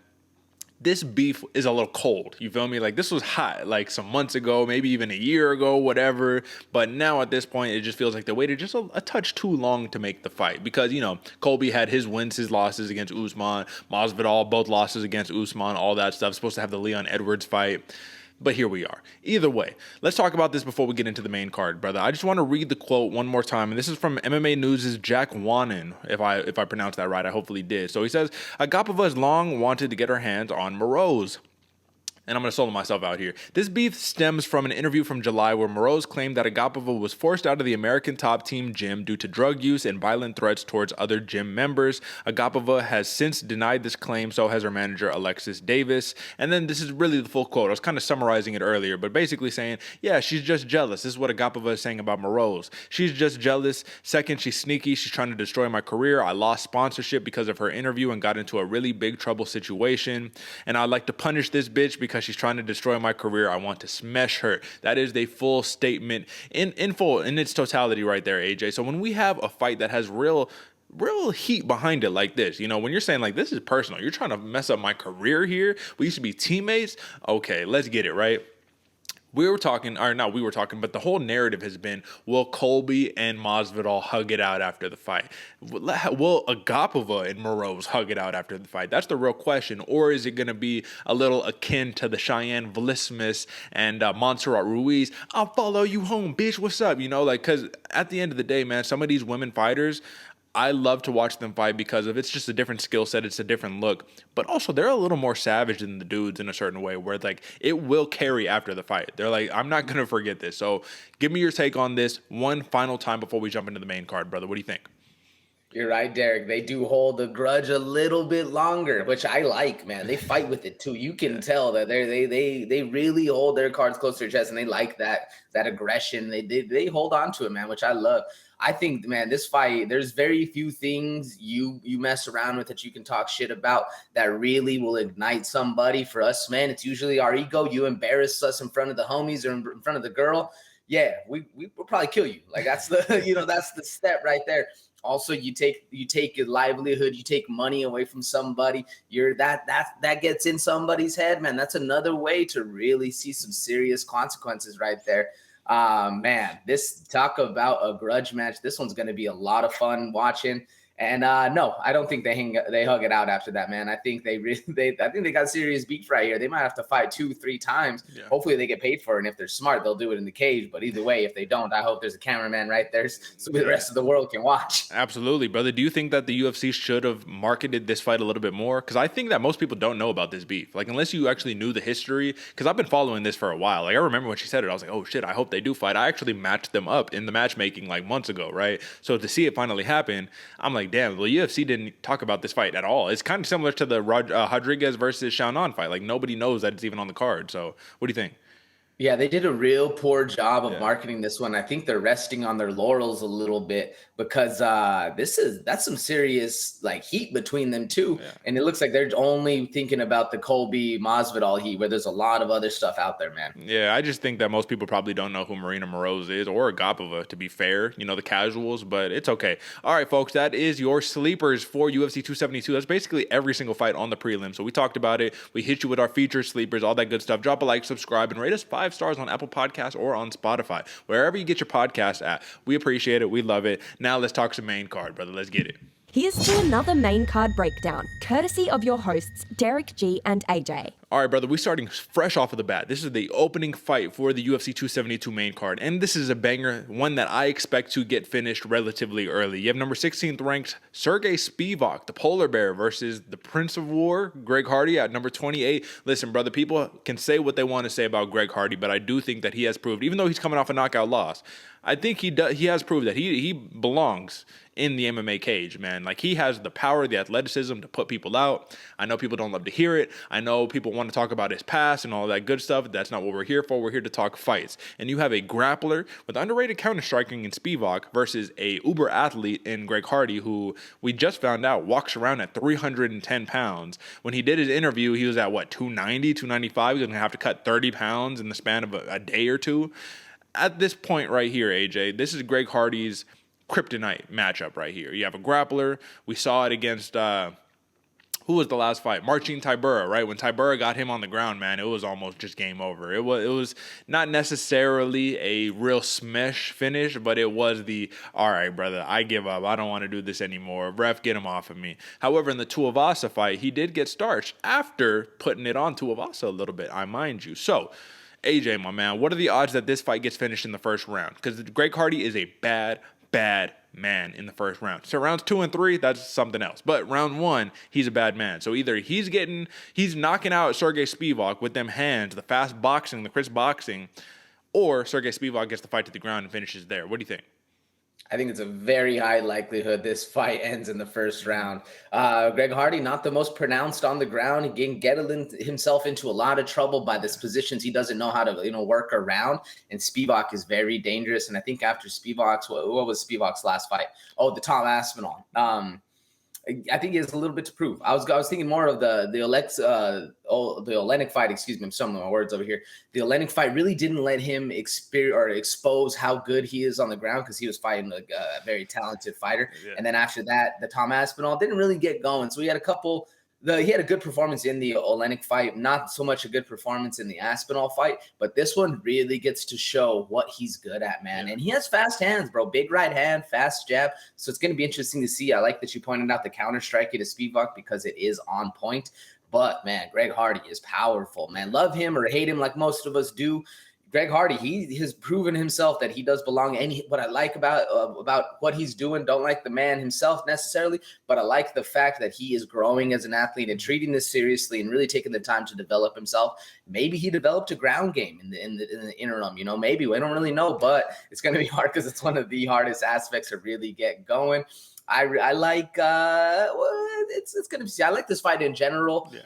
This beef is a little cold. You feel me? Like, this was hot like some months ago, maybe even a year ago, whatever. But now at this point, it just feels like they waited just a touch too long to make the fight. Because, you know, Colby had his wins, his losses against Usman. Masvidal, both losses against Usman, all that stuff. Supposed to have the Leon Edwards fight. But here we are. Either way, let's talk about this before we get into the main card, brother. I just want to read the quote one more time, and this is from MMA News' Jack Wannen, if I pronounced that right. I hopefully did. So he says, Agapova has long wanted to get her hands on Moroz. And I'm going to solo myself out here. This beef stems from an interview from July where Moroz claimed that Agapova was forced out of the American Top Team gym due to drug use and violent threats towards other gym members. Agapova has since denied this claim, so has her manager Alexis Davis. And then this is really the full quote. I was kind of summarizing it earlier, but basically saying, yeah, she's just jealous. This is what Agapova is saying about Moroz. She's just jealous. Second, she's sneaky. She's trying to destroy my career. I lost sponsorship because of her interview and got into a really big trouble situation. And I'd like to punish this bitch because she's trying to destroy my career. I want to smash her. That is the full statement in its totality right there, AJ. So when we have a fight that has real heat behind it like this, you know, when you're saying like, this is personal, you're trying to mess up my career here. We used to be teammates. Okay, let's get it, right? But the whole narrative has been, will Colby and Masvidal hug it out after the fight? Will Agapova and Moroz hug it out after the fight? That's the real question. Or is it going to be a little akin to the Cheyenne Vlismas and Montserrat Ruiz? I'll follow you home, bitch. What's up? You know, like, because at the end of the day, man, some of these women fighters, I love to watch them fight because of it's just a different skill set. It's a different look. But also, they're a little more savage than the dudes in a certain way where, like, it will carry after the fight. They're like, I'm not going to forget this. So give me your take on this one final time before we jump into the main card, brother. What do you think? You're right, Derick. They do hold the grudge a little bit longer, which I like, man. They fight with it too. You can tell that they really hold their cards close to their chest, and they like that aggression. They hold on to it, man, which I love. I think, man, this fight, there's very few things you mess around with that you can talk shit about that really will ignite somebody. For us, man, it's usually our ego. You embarrass us in front of the homies or in front of the girl. Yeah, we will probably kill you. Like, that's the that's the step right there. Also, you take your livelihood, you take money away from somebody. That gets in somebody's head, man. That's another way to really see some serious consequences right there. Man, this talk about a grudge match. This one's going to be a lot of fun watching. And no, I don't think they hug it out after that, man. I think they got serious beef right here. They might have to fight 2-3 times. Yeah. Hopefully they get paid for it. And if they're smart, they'll do it in the cage. But either way, if they don't, I hope there's a cameraman right there so the rest of the world can watch. Absolutely, brother. Do you think that the UFC should have marketed this fight a little bit more? Because I think that most people don't know about this beef. Like, unless you actually knew the history. Because I've been following this for a while. Like, I remember when she said it, I was like, oh shit, I hope they do fight. I actually matched them up in the matchmaking like months ago, right? So to see it finally happen, I'm like, damn, the UFC didn't talk about this fight at all. It's kind of similar to the Rodriguez versus Xiaonan fight. Like, nobody knows that it's even on the card. So what do you think? Yeah, they did a real poor job of marketing this one. I think they're resting on their laurels a little bit because that's some serious like heat between them too. Yeah. And it looks like they're only thinking about the Colby Masvidal heat, where there's a lot of other stuff out there, man. Yeah, I just think that most people probably don't know who Marina Moroz is or Agapova, to be fair. You know, the casuals, but it's okay. All right, folks, that is your sleepers for UFC 272. That's basically every single fight on the prelim. So we talked about it. We hit you with our featured sleepers, all that good stuff. Drop a like, subscribe, and rate us 5 stars on Apple Podcasts or on Spotify. Wherever you get your podcast at. We appreciate it. We love it. Now let's talk some main card, brother. Let's get it. Here's to another main card breakdown, courtesy of your hosts, Derick G and AJ. All right, brother, we're starting fresh off of the bat. This is the opening fight for the UFC 272 main card, and this is a banger, one that I expect to get finished relatively early. You have number 16th ranked Serghei Spivac, the polar bear, versus the Prince of War, Greg Hardy, at number 28. Listen, brother, people can say what they want to say about Greg Hardy, but I do think that he has proved, even though he's coming off a knockout loss, I think he has proved that he belongs in the MMA cage, man. Like, he has the power, the athleticism to put people out. I know people don't love to hear it. I know people want want to talk about his past and all that good stuff. That's not what we're here for. We're here to talk fights. And you have a grappler with underrated counter-striking in Spivac versus a uber athlete in Greg Hardy, who we just found out walks around at 310 pounds. When he did his interview, he was at, 290, 295? He's going to have to cut 30 pounds in the span of a day or two. At this point right here, AJ, this is Greg Hardy's kryptonite matchup right here. You have a grappler. We saw it against... who was the last fight? Marcin Tybura, right? When Tybura got him on the ground, man, it was almost just game over. It was not necessarily a real smash finish, but it was all right, brother, I give up. I don't want to do this anymore. Ref, get him off of me. However, in the Tuivasa fight, he did get starched after putting it on Tuivasa a little bit, I mind you. So, AJ, my man, what are the odds that this fight gets finished in the first round? Because Greg Hardy is a bad man in the first round. So rounds 2 and 3, that's something else. But round 1, he's a bad man. So either he's knocking out Serghei Spivac with them hands, the fast boxing, the crisp boxing, or Serghei Spivac gets the fight to the ground and finishes there. What do you think? I think it's a very high likelihood this fight ends in the first round. Greg Hardy, not the most pronounced on the ground. He can get himself into a lot of trouble by these positions he doesn't know how to, work around. And Spivac is very dangerous. And I think after Spivac's, what was Spivac's last fight? Oh, the Tom Aspinall. I think he has a little bit to prove. I was thinking more of the Olenek fight. Excuse me, I'm stumbling my words over here. The Olenek fight really didn't let him expose how good he is on the ground because he was fighting a very talented fighter. Yeah. And then after that, the Tom Aspinall didn't really get going. So he had he had a good performance in the Olenek fight, not so much a good performance in the Aspinall fight, but this one really gets to show what he's good at, man. Yeah. And he has fast hands, bro. Big right hand, fast jab. So it's going to be interesting to see. I like that you pointed out the counter strike to Spivac because it is on point. But, man, Greg Hardy is powerful, man. Love him or hate him like most of us do. Greg Hardy, he has proven himself that he does belong. And what I like about what he's doing, don't like the man himself necessarily, but I like the fact that he is growing as an athlete and treating this seriously and really taking the time to develop himself. Maybe he developed a ground game in the interim, maybe. We don't really know, but it's going to be hard because it's one of the hardest aspects to really get going. I like it's going to be. I like this fight in general. Yeah.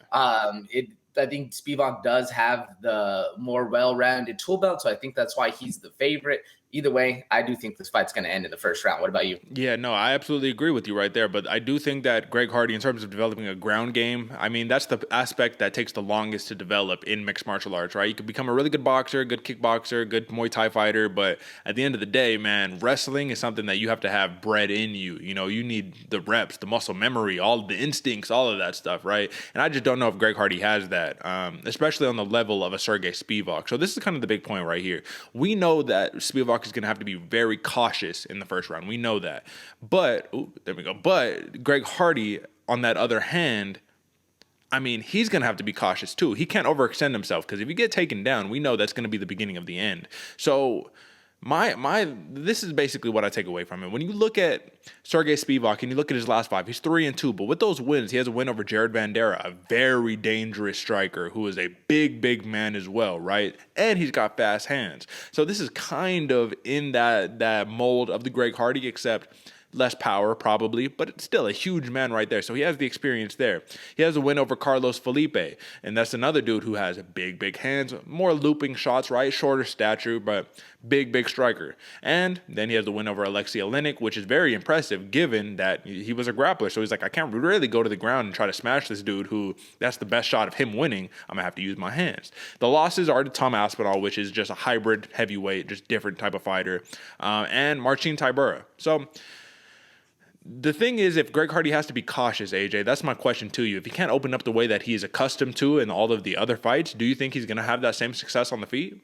I think Spivac does have the more well-rounded tool belt, so I think that's why he's the favorite. Either way, I do think this fight's going to end in the first round. What about you? Yeah, no, I absolutely agree with you right there. But I do think that Greg Hardy, in terms of developing a ground game, I mean, that's the aspect that takes the longest to develop in mixed martial arts, right? You can become a really good boxer, good kickboxer, good Muay Thai fighter. But at the end of the day, man, wrestling is something that you have to have bred in you. You need the reps, the muscle memory, all the instincts, all of that stuff, right? And I just don't know if Greg Hardy has that, especially on the level of a Serghei Spivac. So this is kind of the big point right here. We know that Spivac is going to have to be very cautious in the first round. We know that. But, there we go. But Greg Hardy, on that other hand, I mean, he's going to have to be cautious too. He can't overextend himself because if you get taken down, we know that's going to be the beginning of the end. So this is basically what I take away from it. When you look at Serghei Spivac and you look at his last 5, he's 3-2. But with those wins, he has a win over Jared Vanderaa, a very dangerous striker who is a big man as well, right? And he's got fast hands. So this is kind of in that mold of the Greg Hardy, except less power probably, but it's still a huge man right there. So he has the experience there. He has a win over Carlos Felipe, and that's another dude who has big hands, more looping shots, right? Shorter stature, but big striker. And then he has the win over Alexei Olenek, which is very impressive given that he was a grappler. So he's like, I can't really go to the ground and try to smash this dude who that's the best shot of him winning. I'm going to have to use my hands. The losses are to Tom Aspinall, which is just a hybrid heavyweight, just different type of fighter, and Marcin Tybura. So the thing is, if Greg Hardy has to be cautious, AJ, that's my question to you. If he can't open up the way that he's accustomed to in all of the other fights, do you think he's going to have that same success on the feet?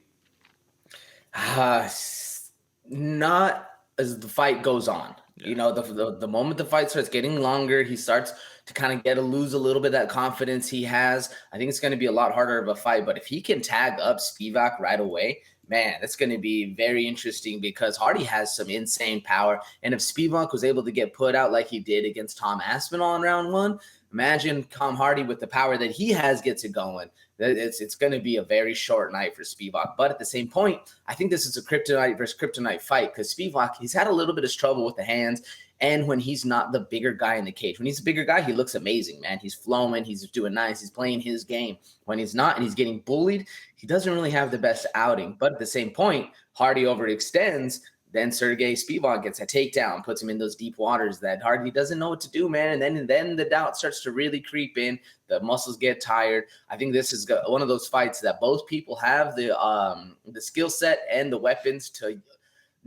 Not as the fight goes on. Yeah. The moment the fight starts getting longer, he starts to kind of lose a little bit of that confidence he has. I think it's going to be a lot harder of a fight. But if he can tag up Spivac right away, Man, that's going to be very interesting because Hardy has some insane power. And if Spivac was able to get put out like he did against Tom Aspinall in round 1, imagine Tom Hardy with the power that he has gets it going. It's going to be a very short night for Spivac. But at the same point, I think this is a kryptonite versus kryptonite fight because Spivac, he's had a little bit of trouble with the hands. And when he's not the bigger guy in the cage, when he's a bigger guy, he looks amazing, man. He's flowing. He's doing nice. He's playing his game. When he's not and he's getting bullied, he doesn't really have the best outing. But at the same point, Hardy overextends. Then Serghei Spivac gets a takedown, puts him in those deep waters that Hardy doesn't know what to do, man. And then the doubt starts to really creep in. The muscles get tired. I think this is one of those fights that both people have the skill set and the weapons to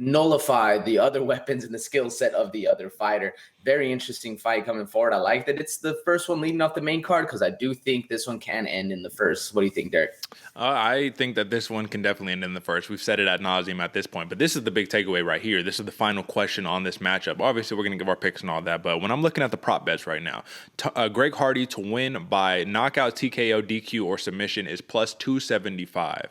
nullify the other weapons and the skill set of the other fighter. Very interesting fight coming forward. I like that it's the first one leading off the main card because I do think this one can end in the first. What do you think, Derick? I think that this one can definitely end in the first. We've said it ad nauseum at this point, but this is the big takeaway right here. This is the final question on this matchup. Obviously, we're going to give our picks and all that, but when I'm looking at the prop bets right now, Greg Hardy to win by knockout, TKO, DQ, or submission is plus 275.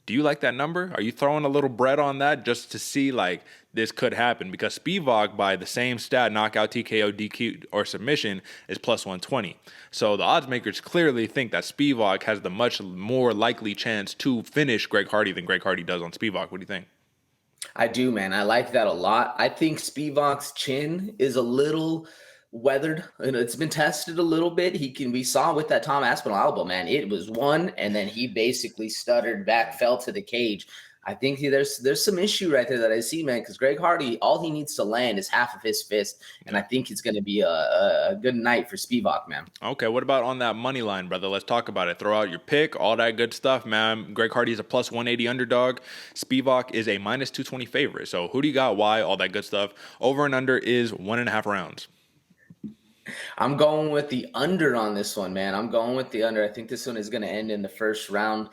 Do you like that number? Are you throwing a little bread on that just to see like this could happen? Because Spivac, by the same stat, knockout, TKO, DQ, or submission, is plus 120. So the odds makers clearly think that Spivac has the much more likely chance to finish Greg Hardy than Greg Hardy does on Spivac. What do you think? I do, man. I like that a lot. I think Spivac's chin is a little weathered, and it's been tested a little bit. We saw with that Tom Aspinall elbow, man, it was one, and then he basically stuttered back, fell to the cage. I think there's some issue right there that I see, man, because Greg Hardy, all he needs to land is half of his fist, and I think it's going to be a good night for Spivac, man. Okay, what about on that money line, brother? Let's talk about it. Throw out your pick, all that good stuff, man. Greg Hardy is a plus 180 underdog. Spivac is a minus 220 favorite. So who do you got? Why? All that good stuff. Over and under is 1.5 rounds. I'm going with the under on this one, man. I'm going with the under. I think this one is going to end in the first round.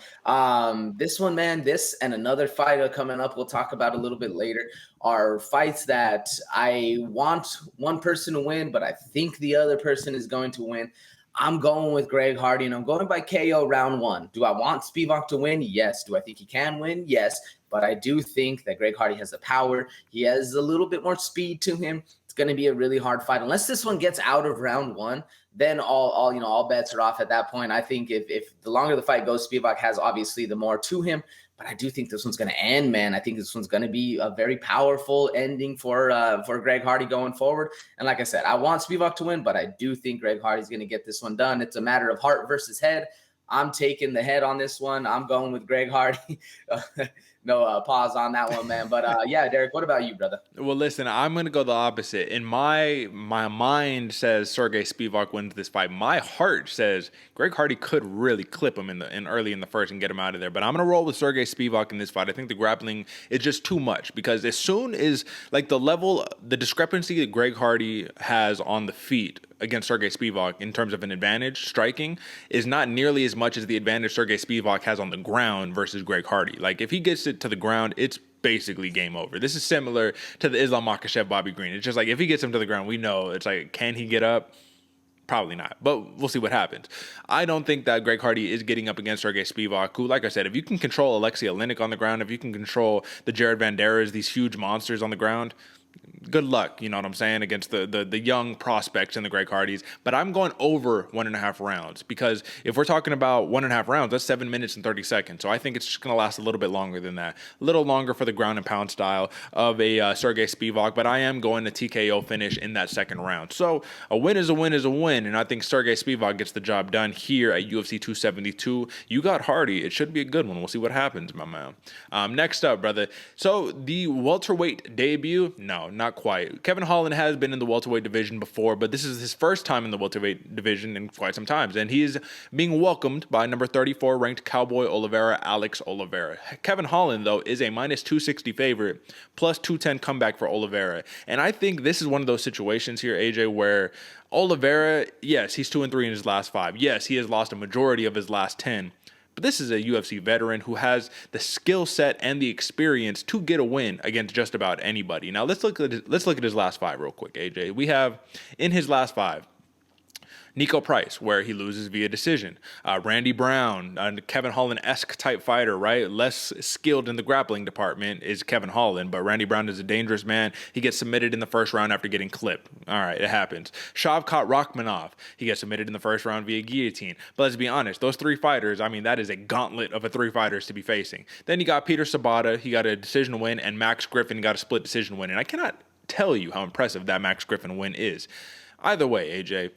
This one, man, this and another fight coming up, we'll talk about a little bit later, are fights that I want one person to win, but I think the other person is going to win. I'm going with Greg Hardy, and I'm going by KO round 1. Do I want Spivac to win? Yes. Do I think he can win? Yes. But I do think that Greg Hardy has the power. He has a little bit more speed to him. Going to be a really hard fight. Unless this one gets out of round 1, then all bets are off at that point. I think if the longer the fight goes, Spivac has obviously the more to him, but I do think this one's going to end, man. I think this one's going to be a very powerful ending for Greg Hardy going forward. And like I said, I want Spivac to win, but I do think Greg Hardy's going to get this one done. It's a matter of heart versus head. I'm taking the head on this one. I'm going with Greg Hardy. No pause on that one, man. But yeah, Derick, what about you, brother? Well, listen, I'm going to go the opposite. In my mind says Serghei Spivac wins this fight. My heart says Greg Hardy could really clip him in early in the first and get him out of there. But I'm going to roll with Serghei Spivac in this fight. I think the grappling is just too much because as soon as like the discrepancy that Greg Hardy has on the feet against Serghei Spivac in terms of an advantage striking is not nearly as much as the advantage Serghei Spivac has on the ground versus Greg Hardy. Like if he gets it to the ground, it's basically game over. This is similar to the Islam Makhachev Bobby Green. It's just like if he gets him to the ground, we know it's like, can he get up? Probably not, but we'll see what happens. I don't think that Greg Hardy is getting up against Serghei Spivac, who, like I said, if you can control Alexei Oleinik on the ground, if you can control the Jared Vanderas, these huge monsters on the ground, good luck, you know what I'm saying, against the young prospects in the Greg Hardys. But I'm going over 1.5 rounds because if we're talking about 1.5 rounds, that's 7 minutes and 30 seconds. So I think it's just going to last a little bit longer than that. A little longer for the ground and pound style of a Serghei Spivac, but I am going to TKO finish in that second round. So a win is a win is a win, and I think Serghei Spivac gets the job done here at UFC 272. You got Hardy. It should be a good one. We'll see what happens, my man. Next up, brother. So the welterweight debut, no, not quite. Kevin Holland has been in the welterweight division before, but this is his first time in the welterweight division in quite some time, and he is being welcomed by number 34 ranked Cowboy Oliveira, Alex Oliveira. Kevin Holland, though, is a minus 260 favorite, plus 210 comeback for Oliveira, and I think this is one of those situations here, AJ, where Oliveira, yes, he's 2-3 in his last 5. Yes, he has lost a majority of his last 10. But this is a UFC veteran who has the skill set and the experience to get a win against just about anybody. Now let's look at his last 5 real quick, AJ. We have in his last 5, Nico Price, where he loses via decision. Randy Brown, a Kevin Holland-esque type fighter, right? Less skilled in the grappling department is Kevin Holland, but Randy Brown is a dangerous man. He gets submitted in the first round after getting clipped. All right, it happens. Shavkat Rakhmonov, he gets submitted in the first round via guillotine. But let's be honest, those three fighters, I mean, that is a gauntlet of three fighters to be facing. Then you got Peter Sabata, he got a decision win, and Max Griffin got a split decision win. And I cannot tell you how impressive that Max Griffin win is. Either way, AJ,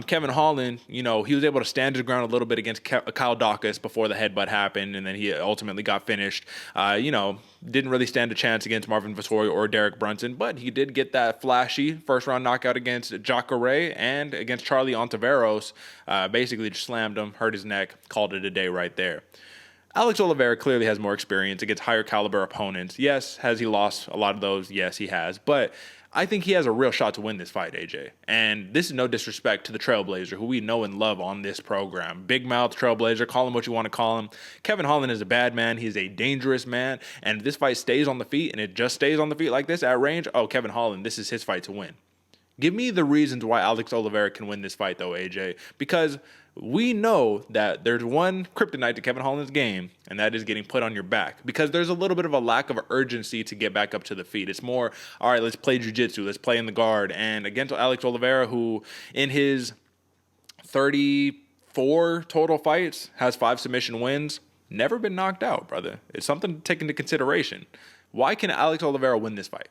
Kevin Holland, he was able to stand his ground a little bit against Kyle Dawkins before the headbutt happened, and then he ultimately got finished. Didn't really stand a chance against Marvin Vettori or Derek Brunson, but he did get that flashy first-round knockout against Jacare and against Charlie Ontiveros. Basically just slammed him, hurt his neck, called it a day right there. Alex Oliveira clearly has more experience against higher caliber opponents. Yes, has he lost a lot of those? Yes, he has. But I think he has a real shot to win this fight, AJ. And this is no disrespect to the Trailblazer, who we know and love on this program. Big mouth Trailblazer, call him what you want to call him. Kevin Holland is a bad man. He's a dangerous man. And if this fight stays on the feet, and it just stays on the feet like this at range, Kevin Holland, this is his fight to win. Give me the reasons why Alex Oliveira can win this fight, though, AJ. Because we know that there's one kryptonite to Kevin Holland's game, and that is getting put on your back. Because there's a little bit of a lack of urgency to get back up to the feet. It's more, all right, let's play jiu-jitsu, let's play in the guard. And against Alex Oliveira, who in his 34 total fights has 5 submission wins, never been knocked out, brother. It's something to take into consideration. Why can Alex Oliveira win this fight?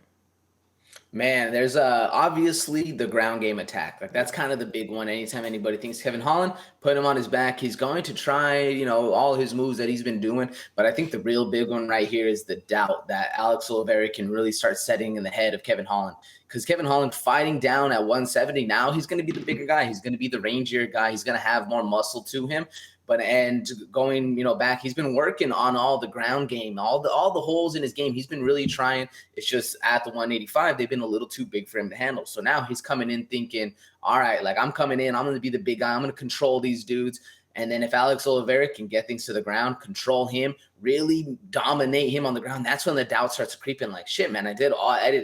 Man, there's obviously the ground game attack. Like that's kind of the big one. Anytime anybody thinks Kevin Holland, put him on his back, he's going to try, all his moves that he's been doing. But I think the real big one right here is the doubt that Alex Oliveira can really start setting in the head of Kevin Holland. Because Kevin Holland fighting down at 170, now he's going to be the bigger guy. He's going to be the rangier guy. He's going to have more muscle to him. And going, back, he's been working on all the ground game, all the holes in his game. He's been really trying. It's just at the 185, they've been a little too big for him to handle. So now he's coming in thinking, all right, like I'm coming in, I'm going to be the big guy. I'm going to control these dudes. And then if Alex Oliveira can get things to the ground, control him, really dominate him on the ground, that's when the doubt starts creeping. Like, shit, man, I did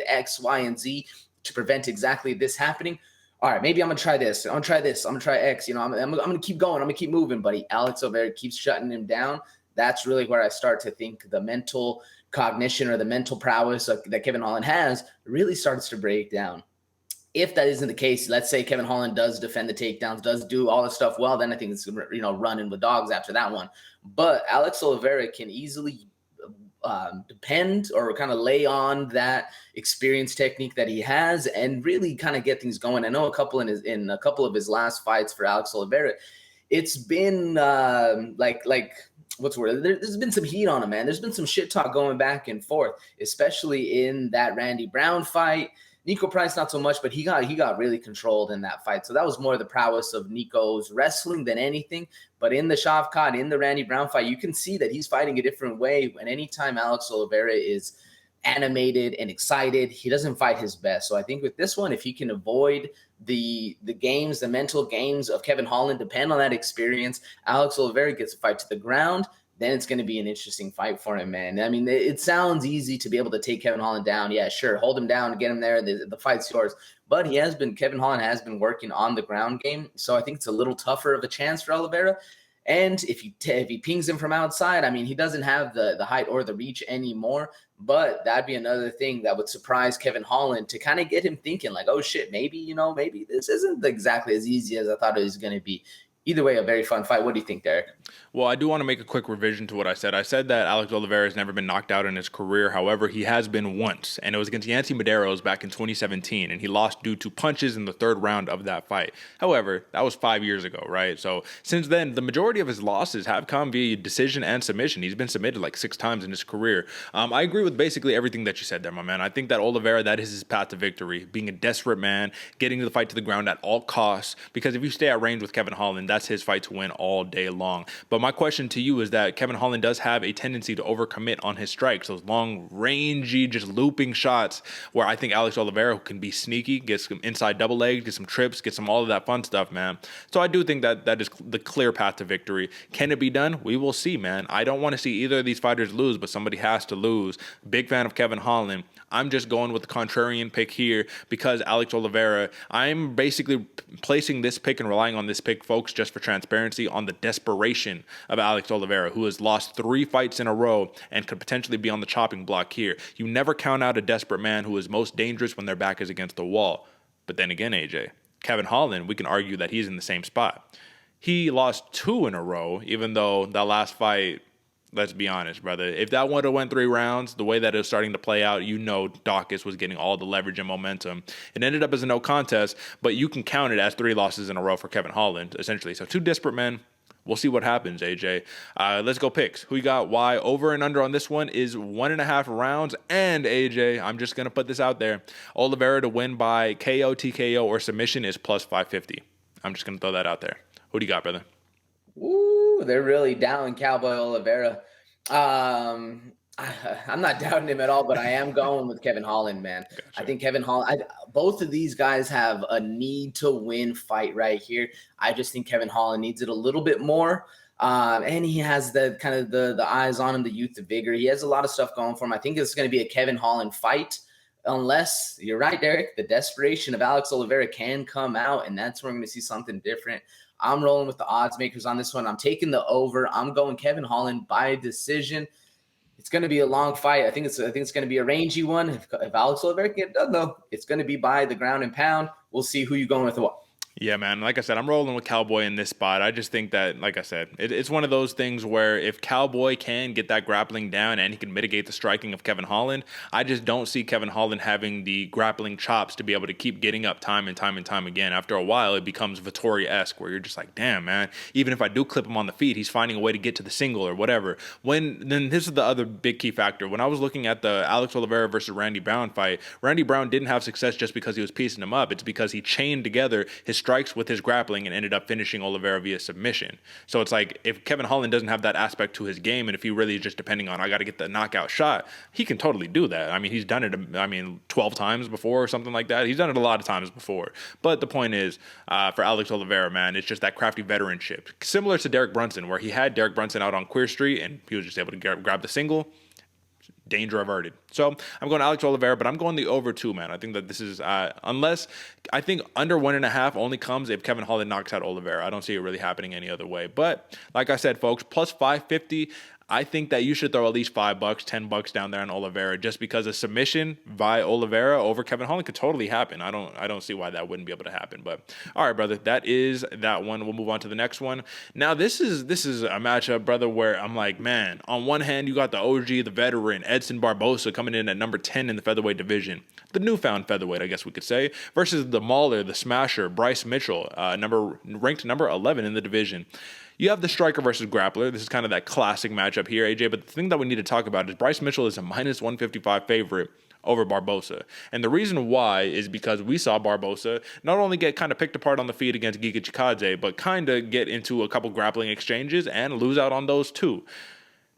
X, Y, and Z to prevent exactly this happening. All right, maybe I'm going to try this. I'm going to try this. I'm going to try X. I'm going to keep going. I'm going to keep moving, buddy. Alex Oliveira keeps shutting him down. That's really where I start to think the mental cognition or the mental prowess that Kevin Holland has really starts to break down. If that isn't the case, let's say Kevin Holland does defend the takedowns, does do all the stuff well, then I think it's, running with dogs after that one. But Alex Oliveira can easily depend or kind of lay on that experience technique that he has and really kind of get things going. I know in a couple of his last fights for Alex Oliveira, it's been what's the word? There's been some heat on him, man. There's been some shit talk going back and forth, especially in that Randy Brown fight. Nico Price, not so much, but he got really controlled in that fight. So that was more the prowess of Nico's wrestling than anything. But in the Shavkat, in the Randy Brown fight, you can see that he's fighting a different way. And anytime Alex Oliveira is animated and excited, he doesn't fight his best. So I think with this one, if he can avoid the games, the mental games of Kevin Holland, depend on that experience, Alex Oliveira gets a fight to the ground, then it's going to be an interesting fight for him, man. I mean, it sounds easy to be able to take Kevin Holland down. Yeah, sure. Hold him down and get him there. The fight's yours. But Kevin Holland has been working on the ground game. So I think it's a little tougher of a chance for Oliveira. And if he pings him from outside, I mean, he doesn't have the height or the reach anymore. But that'd be another thing that would surprise Kevin Holland to kind of get him thinking like, oh shit, maybe this isn't exactly as easy as I thought it was going to be. Either way, a very fun fight. What do you think, Derek? Well, I do want to make a quick revision to what I said. I said that Alex Oliveira has never been knocked out in his career. However, he has been once, and it was against Yancy Medeiros back in 2017, and he lost due to punches in the third round of that fight. However, that was 5 years ago, right? So since then, the majority of his losses have come via decision and submission. He's been submitted like 6 times in his career. I agree with basically everything that you said there, my man. I think that Oliveira, that is his path to victory, being a desperate man, getting the fight to the ground at all costs, because if you stay at range with Kevin Holland, that's his fight to win all day long. But my question to you is that Kevin Holland does have a tendency to overcommit on his strikes, those long, rangy, just looping shots where I think Alex Oliveira can be sneaky, get some inside double legs, get some trips, get some all of that fun stuff, man. So I do think that is the clear path to victory. Can it be done? We will see, man. I don't want to see either of these fighters lose, but somebody has to lose. Big fan of Kevin Holland. I'm just going with the contrarian pick here because Alex Oliveira, I'm basically placing this pick and relying on this pick, folks, just for transparency, on the desperation of Alex Oliveira, who has lost 3 fights in a row and could potentially be on the chopping block here. You never count out a desperate man who is most dangerous when their back is against the wall. But then again, AJ, Kevin Holland, we can argue that he's in the same spot. He lost 2 in a row, even though that last fight, let's be honest, brother. If that would have went 3 rounds, the way that it was starting to play out, Dawkins was getting all the leverage and momentum. It ended up as a no contest, but you can count it as 3 losses in a row for Kevin Holland, essentially. So 2 desperate men. We'll see what happens, AJ. Let's go picks. Who you got? Why? Over and under on this one is 1.5 rounds. And AJ, I'm just going to put this out there. Oliveira to win by KO, TKO, or submission is plus 550. I'm just going to throw that out there. Who do you got, brother? Ooh, they're really down Cowboy Oliveira. I'm not doubting him at all, but I am going with Kevin Holland, man. Gotcha. I think Kevin Holland, both of these guys have a need to win fight right here. I just think Kevin Holland needs it a little bit more. And he has the kind of the eyes on him, the youth, the vigor. He has a lot of stuff going for him. I think it's going to be a Kevin Holland fight. Unless, you're right, Derick, the desperation of Alex Oliveira can come out, and that's where we're going to see something different. I'm rolling with the odds makers on this one. I'm taking the over. I'm going Kevin Holland by decision. It's going to be a long fight. I think it's going to be a rangy one. If Alex Oliveira can get it done, though, it's going to be by the ground and pound. We'll see who you're going with what. Yeah, man. Like I said, I'm rolling with Cowboy in this spot. I just think that, like I said, it's one of those things where if Cowboy can get that grappling down and he can mitigate the striking of Kevin Holland, I just don't see Kevin Holland having the grappling chops to be able to keep getting up time and time again. After a while, it becomes Vittori-esque where you're just like, damn, man, even if I do clip him on the feet, he's finding a way to get to the single or whatever. Then this is the other big key factor. When I was looking at the Alex Oliveira versus Randy Brown fight, Randy Brown didn't have success just because he was piecing him up. It's because he chained together his strikes with his grappling and ended up finishing Oliveira via submission. So it's like if Kevin Holland doesn't have that aspect to his game, and if he really is just depending on I got to get the knockout shot, he can totally do that. I mean, he's done it 12 times before or something like that. He's done it a lot of times before. But the point is, for Alex Oliveira, man, it's just that crafty veteranship. Similar to Derek Brunson, where he had Derek Brunson out on Queer Street and he was just able to grab the single. Danger averted. So I'm going Alex Oliveira, but I'm going the over 2, man. I think that this is, unless, I think under 1.5 only comes if Kevin Holland knocks out Oliveira. I don't see it really happening any other way. But like I said, folks, plus 550, I think that you should throw at least $5, $10 down there on Oliveira, just because a submission by Oliveira over Kevin Holland could totally happen. I don't see why that wouldn't be able to happen. But all right, brother, that is that one. We'll move on to the next one. Now, this is a matchup, brother, where I'm like, man, on one hand, you got the OG, the veteran, Edson Barboza coming in at number 10 in the featherweight division. The newfound featherweight, I guess we could say, versus the mauler, the smasher, Bryce Mitchell, ranked number 11 in the division. You have the striker versus grappler. This is kind of that classic matchup here, AJ. But the thing that we need to talk about is Bryce Mitchell is a minus 155 favorite over Barboza. And the reason why is because we saw Barboza not only get kind of picked apart on the feet against Giga Chikadze, but kind of get into a couple grappling exchanges and lose out on those too.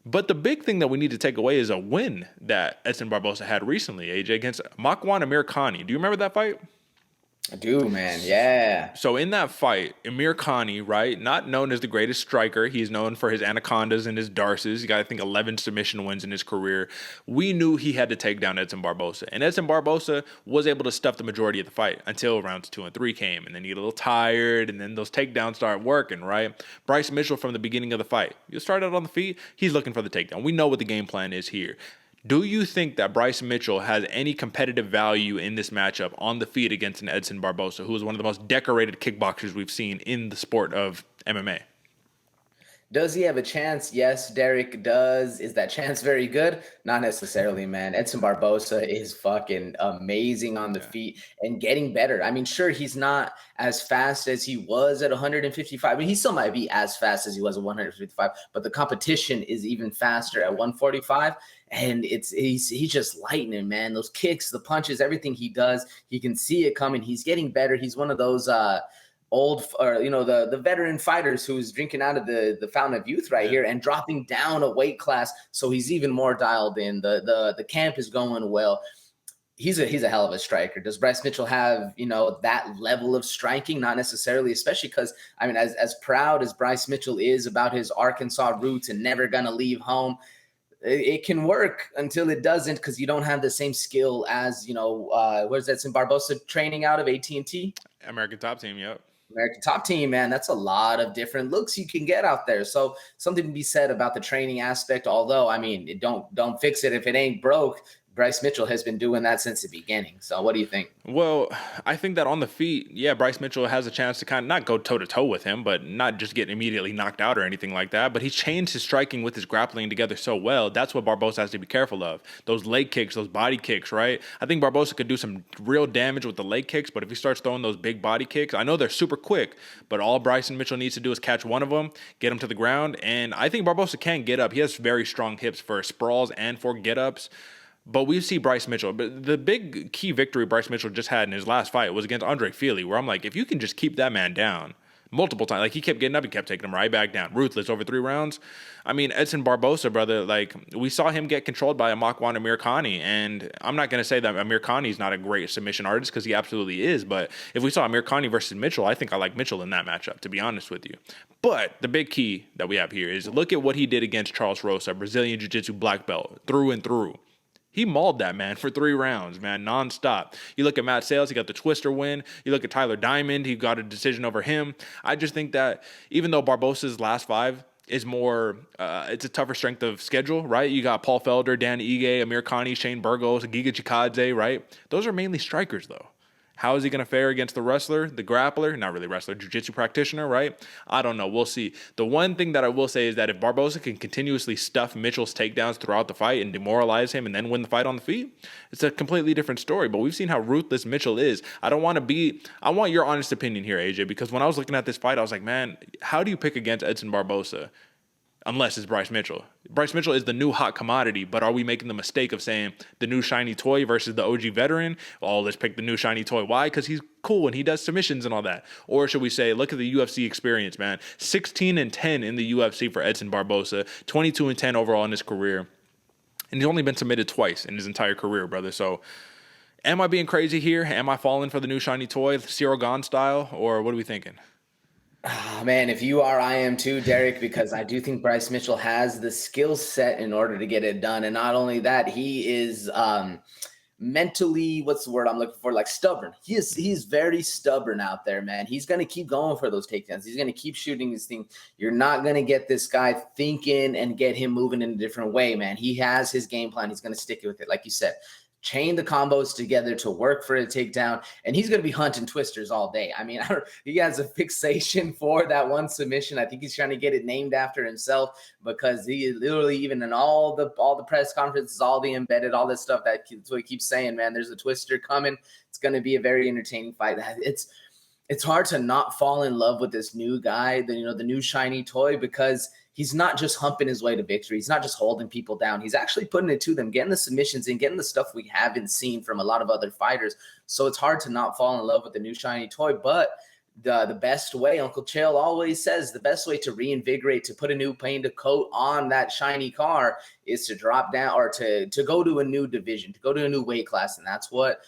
But the big thing that we need to take away is a win that Edson Barboza had recently, AJ, against Makwan Amirkhani. Do you remember that fight? I do, man. Yeah. So in that fight, Amirkhani, right, not known as the greatest striker. He's known for his anacondas and his darces. He got, I think, 11 submission wins in his career. We knew he had to take down Edson Barboza. And Edson Barboza was able to stuff the majority of the fight until rounds 2 and 3 came. And then he got a little tired, and then those takedowns started working, right? Bryce Mitchell from the beginning of the fight. You start out on the feet, he's looking for the takedown. We know what the game plan is here. Do you think that Bryce Mitchell has any competitive value in this matchup on the feet against an Edson Barboza, who is one of the most decorated kickboxers we've seen in the sport of MMA? Does he have a chance? Yes, Derick does. Is that chance very good? Not necessarily, man. Edson Barboza is fucking amazing on the feet and getting better. I mean, sure, he's not as fast as he was at 155. I mean, he still might be as fast as he was at 155, but the competition is even faster at 145. And he's just lightning, man. Those kicks, the punches, everything he does, he can see it coming. He's getting better. He's one of those the veteran fighters who's drinking out of the fountain of youth right here and dropping down a weight class. So he's even more dialed in. The camp is going well. He's a hell of a striker. Does Bryce Mitchell have, that level of striking? Not necessarily, especially because, I mean, as proud as Bryce Mitchell is about his Arkansas roots and never going to leave home, it can work until it doesn't, because you don't have the same skill as, where's Edson Barboza training out of AT&T? American Top Team, yep. American Top Team, man, that's a lot of different looks you can get out there. So something to be said about the training aspect, although, I mean, don't fix it if it ain't broke. Bryce Mitchell has been doing that since the beginning. So what do you think? Well, I think that on the feet, yeah, Bryce Mitchell has a chance to kind of not go toe-to-toe with him, but not just get immediately knocked out or anything like that. But he's changed his striking with his grappling together so well. That's what Barboza has to be careful of. Those leg kicks, those body kicks, right? I think Barboza could do some real damage with the leg kicks, but if he starts throwing those big body kicks, I know they're super quick, but all Bryson Mitchell needs to do is catch one of them, get him to the ground, and I think Barboza can get up. He has very strong hips for sprawls and for get-ups. But we see Bryce Mitchell. But the big key victory Bryce Mitchell just had in his last fight was against Andre Fili, where I'm like, if you can just keep that man down multiple times, like he kept getting up, he kept taking him right back down. Ruthless over 3 rounds. I mean, Edson Barboza, brother, like we saw him get controlled by a Makwan Amirkhani. And I'm not going to say that Amirkhani is not a great submission artist, because he absolutely is. But if we saw Amirkhani versus Mitchell, I think I like Mitchell in that matchup, to be honest with you. But the big key that we have here is look at what he did against Charles Rosa, Brazilian Jiu-Jitsu black belt, through and through. He mauled that man for 3 rounds, man, nonstop. You look at Matt Sales, he got the Twister win. You look at Tyler Diamond, he got a decision over him. I just think that even though Barboza's last 5 is more, it's a tougher strength of schedule, right? You got Paul Felder, Dan Ige, Amir Khani, Shane Burgos, Giga Chikadze, right? Those are mainly strikers, though. How is he going to fare against the wrestler, the grappler? Not really wrestler, jiu-jitsu practitioner, right? I don't know. We'll see. The one thing that I will say is that if Barboza can continuously stuff Mitchell's takedowns throughout the fight and demoralize him and then win the fight on the feet, it's a completely different story. But we've seen how ruthless Mitchell is. I want your honest opinion here, AJ, because when I was looking at this fight, I was like, man, how do you pick against Edson Barboza? Unless it's Bryce Mitchell. Bryce Mitchell is the new hot commodity, but are we making the mistake of saying the new shiny toy versus the OG veteran? Oh, let's pick the new shiny toy. Why? Because he's cool and he does submissions and all that. Or should we say, look at the UFC experience, man. 16-10 in the UFC for Edson Barboza, 22-10 overall in his career. And he's only been submitted twice in his entire career, brother. So am I being crazy here? Am I falling for the new shiny toy, Cyril Gahn style? Or what are we thinking? Oh, man, if you are, I am too, Derick, because I do think Bryce Mitchell has the skill set in order to get it done. And not only that, he is mentally, what's the word I'm looking for? Like stubborn. He's very stubborn out there, man. He's going to keep going for those takedowns. He's going to keep shooting his thing. You're not going to get this guy thinking and get him moving in a different way, man. He has his game plan. He's going to stick with it. Like you said, chain the combos together to work for a takedown, and he's going to be hunting twisters all day. I mean, he has a fixation for that one submission. I think he's trying to get it named after himself, because he literally, even in all the press conferences, all the embedded, all this stuff, that's what he keeps saying, man, there's a twister coming. It's going to be a very entertaining fight. It's hard to not fall in love with this new guy, the new shiny toy, because he's not just humping his way to victory. He's not just holding people down. He's actually putting it to them, getting the submissions and getting the stuff we haven't seen from a lot of other fighters. So it's hard to not fall in love with the new shiny toy. But the best way, Uncle Chael always says, the best way to reinvigorate, to put a new painted coat on that shiny car is to drop down, or to go to a new division, to go to a new weight class. And that's what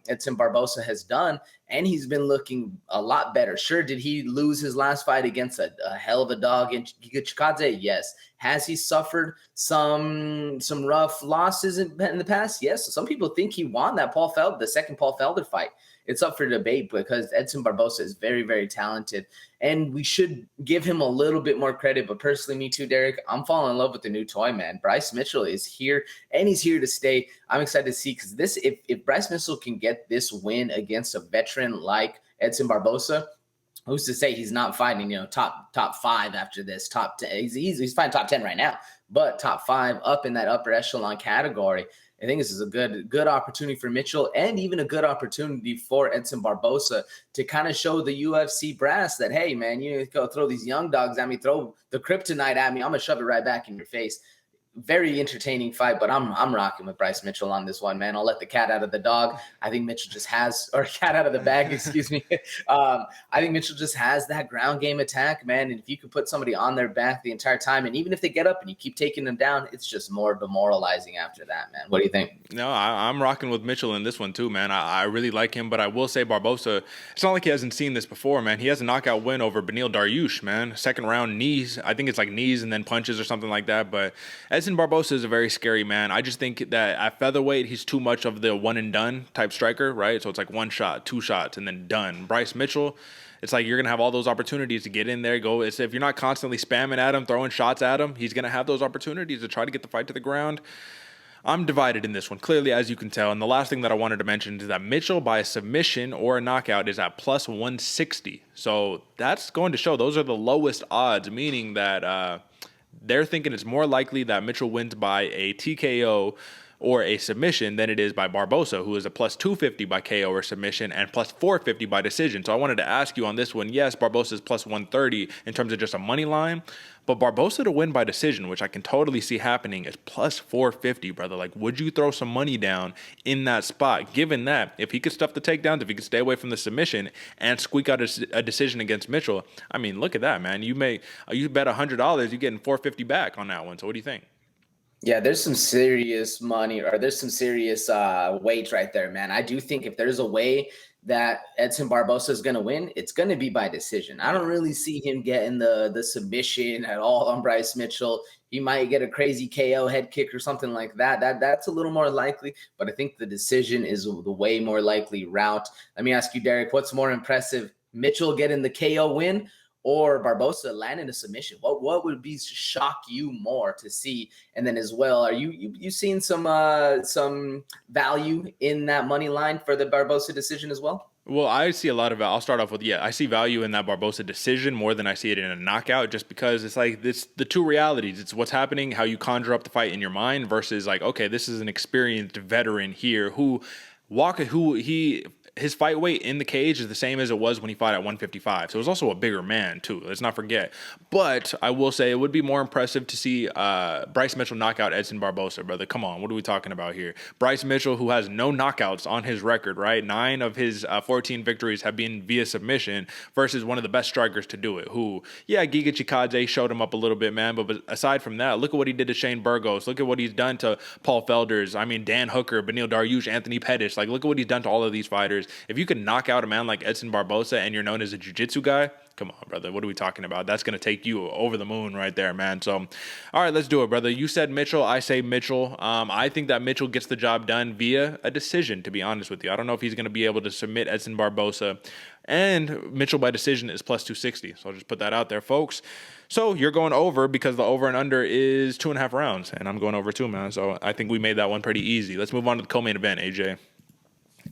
Edson Barboza has done. And he's been looking a lot better. Sure, did he lose his last fight against a hell of a dog in Giga Chikadze? Yes. Has he suffered some rough losses in the past? Yes. Some people think he won that the second Paul Felder fight. It's up for debate, because Edson Barboza is very, very talented, and we should give him a little bit more credit. But personally, me too, Derick, I'm falling in love with the new toy, man. Bryce Mitchell is here, and he's here to stay. I'm excited to see, because if Bryce Mitchell can get this win against a veteran like Edson Barboza, who's to say he's not fighting, top 5 after this, top 10. He's fighting top 10 right now, but top 5 up in that upper echelon category. I think this is a good opportunity for Mitchell, and even a good opportunity for Edson Barboza to kind of show the UFC brass that, hey, man, you go throw these young dogs at me, throw the kryptonite at me, I'm going to shove it right back in your face. very entertaining fight, but I'm rocking with Bryce Mitchell on this one, man. I'll let the cat out of the dog. I think Mitchell just has, or cat out of the bag, excuse me. I think Mitchell just has that ground game attack, man. And if you can put somebody on their back the entire time, and even if they get up and you keep taking them down, it's just more demoralizing after that, man. What do you think? No, I'm rocking with Mitchell in this one too, man. I really like him, but I will say Barboza, it's not like he hasn't seen this before, man. He has a knockout win over Beneil Dariush, man. Second round knees. I think it's like knees and then punches or something like that. But Edson Barboza is a very scary man. I just think that at featherweight, he's too much of the one and done type striker, right? So it's like one shot, two shots, and then done. Bryce Mitchell, it's like you're going to have all those opportunities to get in there, go. If you're not constantly spamming at him, throwing shots at him, he's going to have those opportunities to try to get the fight to the ground. I'm divided in this one, clearly, as you can tell. And the last thing that I wanted to mention is that Mitchell, by a submission or a knockout, is at plus 160. So that's going to show those are the lowest odds, meaning that they're thinking it's more likely that Mitchell wins by a TKO or a submission than it is by Barboza, who is a plus 250 by KO or submission and plus 450 by decision. So I wanted to ask you on this one, yes, Barboza is plus 130 in terms of just a money line, but Barboza to win by decision, which I can totally see happening, is plus 450, brother. Like, would you throw some money down in that spot, given that if he could stuff the takedowns, if he could stay away from the submission and squeak out a decision against Mitchell? I mean, look at that, man. You bet $100, you're getting 450 back on that one. So what do you think? Yeah, there's some serious money, or there's some serious weight right there, man. I do think if there's a way that Edson Barboza is going to win, it's going to be by decision. I don't really see him getting the submission at all on Bryce Mitchell. He might get a crazy KO head kick or something like that. That's a little more likely, but I think the decision is the way more likely route. Let me ask you, Derick, what's more impressive, Mitchell getting the KO win or Barboza landing a submission? What would be shock you more to see? And then as well, are you seeing some value in that money line for the Barboza decision as well? Well, I see a lot of it. I'll start off with, I see value in that Barboza decision more than I see it in a knockout, just because it's like it's the two realities. It's what's happening, how you conjure up the fight in your mind versus like, okay, this is an experienced veteran here his fight weight in the cage is the same as it was when he fought at 155. So it was also a bigger man, too. Let's not forget. But I will say it would be more impressive to see Bryce Mitchell knock out Edson Barboza, brother. Come on, what are we talking about here? Bryce Mitchell, who has no knockouts on his record, right? 9 of his 14 victories have been via submission versus one of the best strikers to do it, who, Giga Chikadze showed him up a little bit, man. But aside from that, look at what he did to Shane Burgos. Look at what he's done to Paul Felders. I mean, Dan Hooker, Beneil Dariush, Anthony Pettis. Like, look at what he's done to all of these fighters. If you can knock out a man like Edson Barboza and you're known as a jiu-jitsu guy, come on, brother. What are we talking about? That's going to take you over the moon right there, man. So, all right, let's do it, brother. You said Mitchell. I say Mitchell. I think that Mitchell gets the job done via a decision, to be honest with you. I don't know if he's going to be able to submit Edson Barboza. And Mitchell by decision is plus 260. So I'll just put that out there, folks. So you're going over because the over and under is 2.5 rounds. And I'm going over 2, man. So I think we made that one pretty easy. Let's move on to the co-main event, AJ.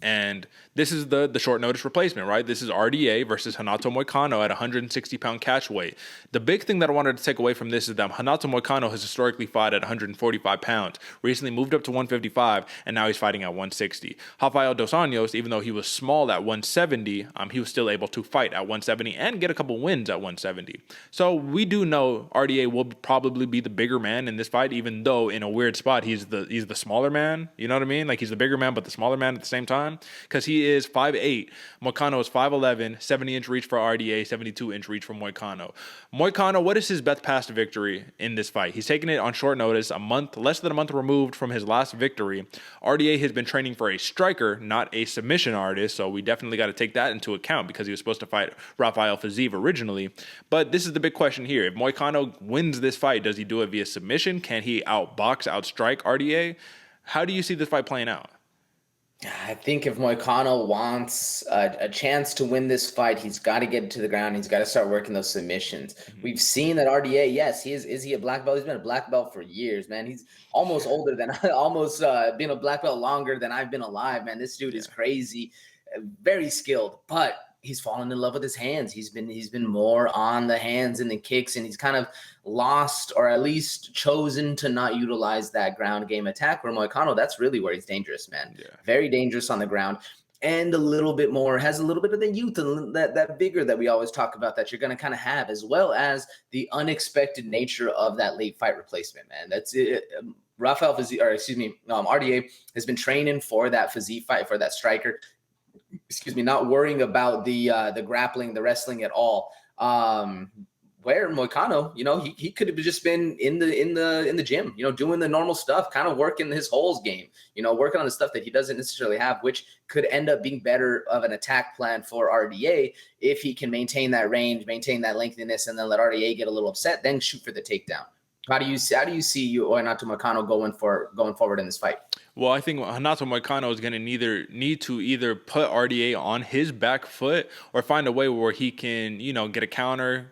And this is the short notice replacement, right? This is RDA versus Renato Moicano at 160-pound catch weight. The big thing that I wanted to take away from this is that Renato Moicano has historically fought at 145 pounds, recently moved up to 155, and now he's fighting at 160. Rafael dos Anjos, even though he was small at 170, he was still able to fight at 170 and get a couple wins at 170. So we do know RDA will probably be the bigger man in this fight, even though in a weird spot he's the smaller man. You know what I mean? Like, he's the bigger man but the smaller man at the same time, because he is 5'8". Moicano is 5'11", 70-inch reach for RDA, 72-inch reach for Moicano. Moicano, what is his best past victory in this fight? He's taking it on short notice, less than a month removed from his last victory. RDA has been training for a striker, not a submission artist, so we definitely got to take that into account because he was supposed to fight Rafael Fiziev originally. But this is the big question here. If Moicano wins this fight, does he do it via submission? Can he outstrike RDA? How do you see this fight playing out? I think if Moicano wants a chance to win this fight, he's got to get to the ground. He's got to start working those submissions. Mm-hmm. We've seen that RDA, yes, he is he a black belt? He's been a black belt for years, man. He's almost older than been a black belt longer than I've been alive, man. This dude is crazy, very skilled, but he's fallen in love with his hands. He's been more on the hands and the kicks, and he's kind of lost, or at least chosen to not utilize that ground game attack. Where Moicano, that's really where he's dangerous, man. Yeah. Very dangerous on the ground. and a little bit more, has a little bit of the youth and that vigor that we always talk about that you're going to kind of have, as well as the unexpected nature of that late fight replacement, man. That's it. Rafael Fiziev, or excuse me, RDA has been training for that Fiziev fight, for that striker. Excuse me, not worrying about the grappling, the wrestling at all. Where Moicano, you know, he could have just been in the gym, you know, doing the normal stuff, kind of working his holes game, you know, working on the stuff that he doesn't necessarily have, which could end up being better of an attack plan for RDA if he can maintain that range, maintain that lengthiness, and then let RDA get a little upset, then shoot for the takedown. How do you see you Renato Moicano going forward in this fight? Well, I think Renato Moicano is going to need to either put RDA on his back foot or find a way where he can, you know, get a counter,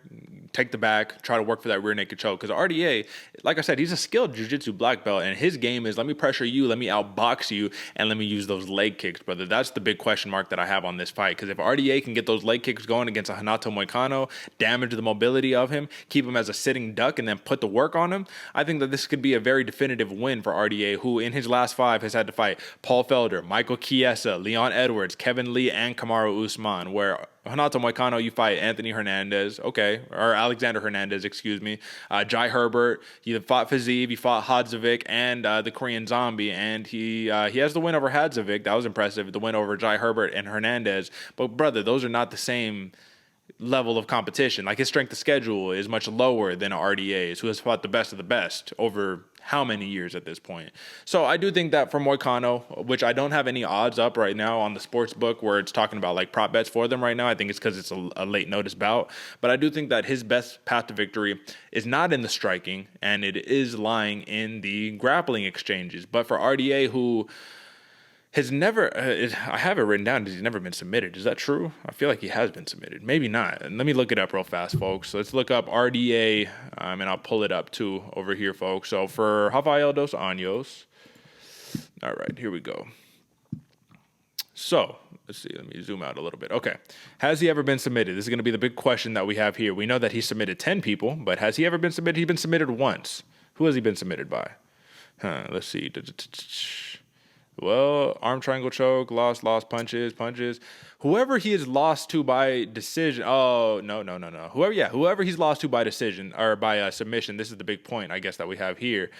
take the back, try to work for that rear naked choke. Because RDA, like I said, he's a skilled jiu-jitsu black belt, and his game is let me pressure you, let me outbox you, and let me use those leg kicks, brother. That's the big question mark that I have on this fight. Because if RDA can get those leg kicks going against a Renato Moicano, damage the mobility of him, keep him as a sitting duck, and then put the work on him, I think that this could be a very definitive win for RDA, who in his last 5 has had to fight Paul Felder, Michael Chiesa, Leon Edwards, Kevin Lee, and Kamaru Usman, where Renato Moicano, you fight Anthony Hernandez, okay, or Alexander Hernandez, excuse me, Jai Herbert, he fought Fiziev, he fought Hadzovic, and the Korean Zombie, and he has the win over Hadzovic. That was impressive, the win over Jai Herbert and Hernandez. But, brother, those are not the same level of competition. Like, his strength of schedule is much lower than RDA's, who has fought the best of the best over how many years at this point. So I do think that for Moicano, which I don't have any odds up right now on the sports book where it's talking about like prop bets for them right now, I think it's because it's a late notice bout, but I do think that his best path to victory is not in the striking, and it is lying in the grappling exchanges. But for RDA, who has never, I have it written down, he's never been submitted. Is that true? I feel like he has been submitted. Maybe not. Let me look it up real fast, folks. So let's look up RDA, and I'll pull it up too over here, folks. So for Rafael dos Anjos, all right, here we go. So let's see, let me zoom out a little bit. Okay, has he ever been submitted? This is going to be the big question that we have here. We know that he submitted 10 people, but has he ever been submitted? He's been submitted once. Who has he been submitted by? Let's see. Well, arm triangle choke, lost, punches. Whoever he has lost to by decision. Oh, no. Whoever he's lost to by decision or by submission. This is the big point, I guess, that we have here.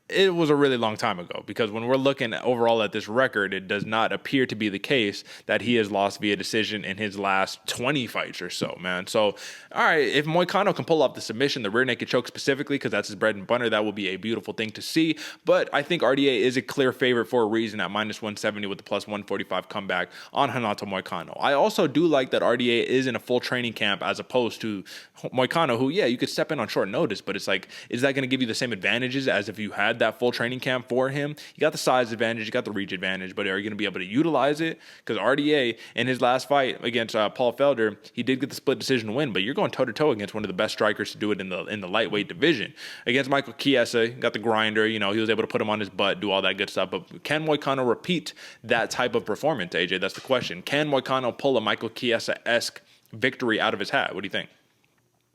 It was a really long time ago, because when we're looking overall at this record, it does not appear to be the case that he has lost via decision in his last 20 fights or so, man. So, all right, if Moicano can pull off the submission, the rear naked choke specifically, because that's his bread and butter, that will be a beautiful thing to see. But I think RDA is a clear favorite for a reason at minus 170 with the plus 145 comeback on Renato Moicano. I also do like that RDA is in a full training camp as opposed to Moicano, who, yeah, you could step in on short notice, but it's like, is that going to give you the same advantages as if you had that full training camp for him? You got the size advantage, you got the reach advantage, but are you going to be able to utilize it? Because RDA, in his last fight against Paul Felder, he did get the split decision win, but you're going toe-to-toe against one of the best strikers to do it in the lightweight division. Against Michael Chiesa, got the grinder, you know, he was able to put him on his butt, do all that good stuff, but can Moicano repeat that type of performance, AJ? That's the question. Can Moicano pull a Michael Chiesa-esque victory out of his hat? What do you think?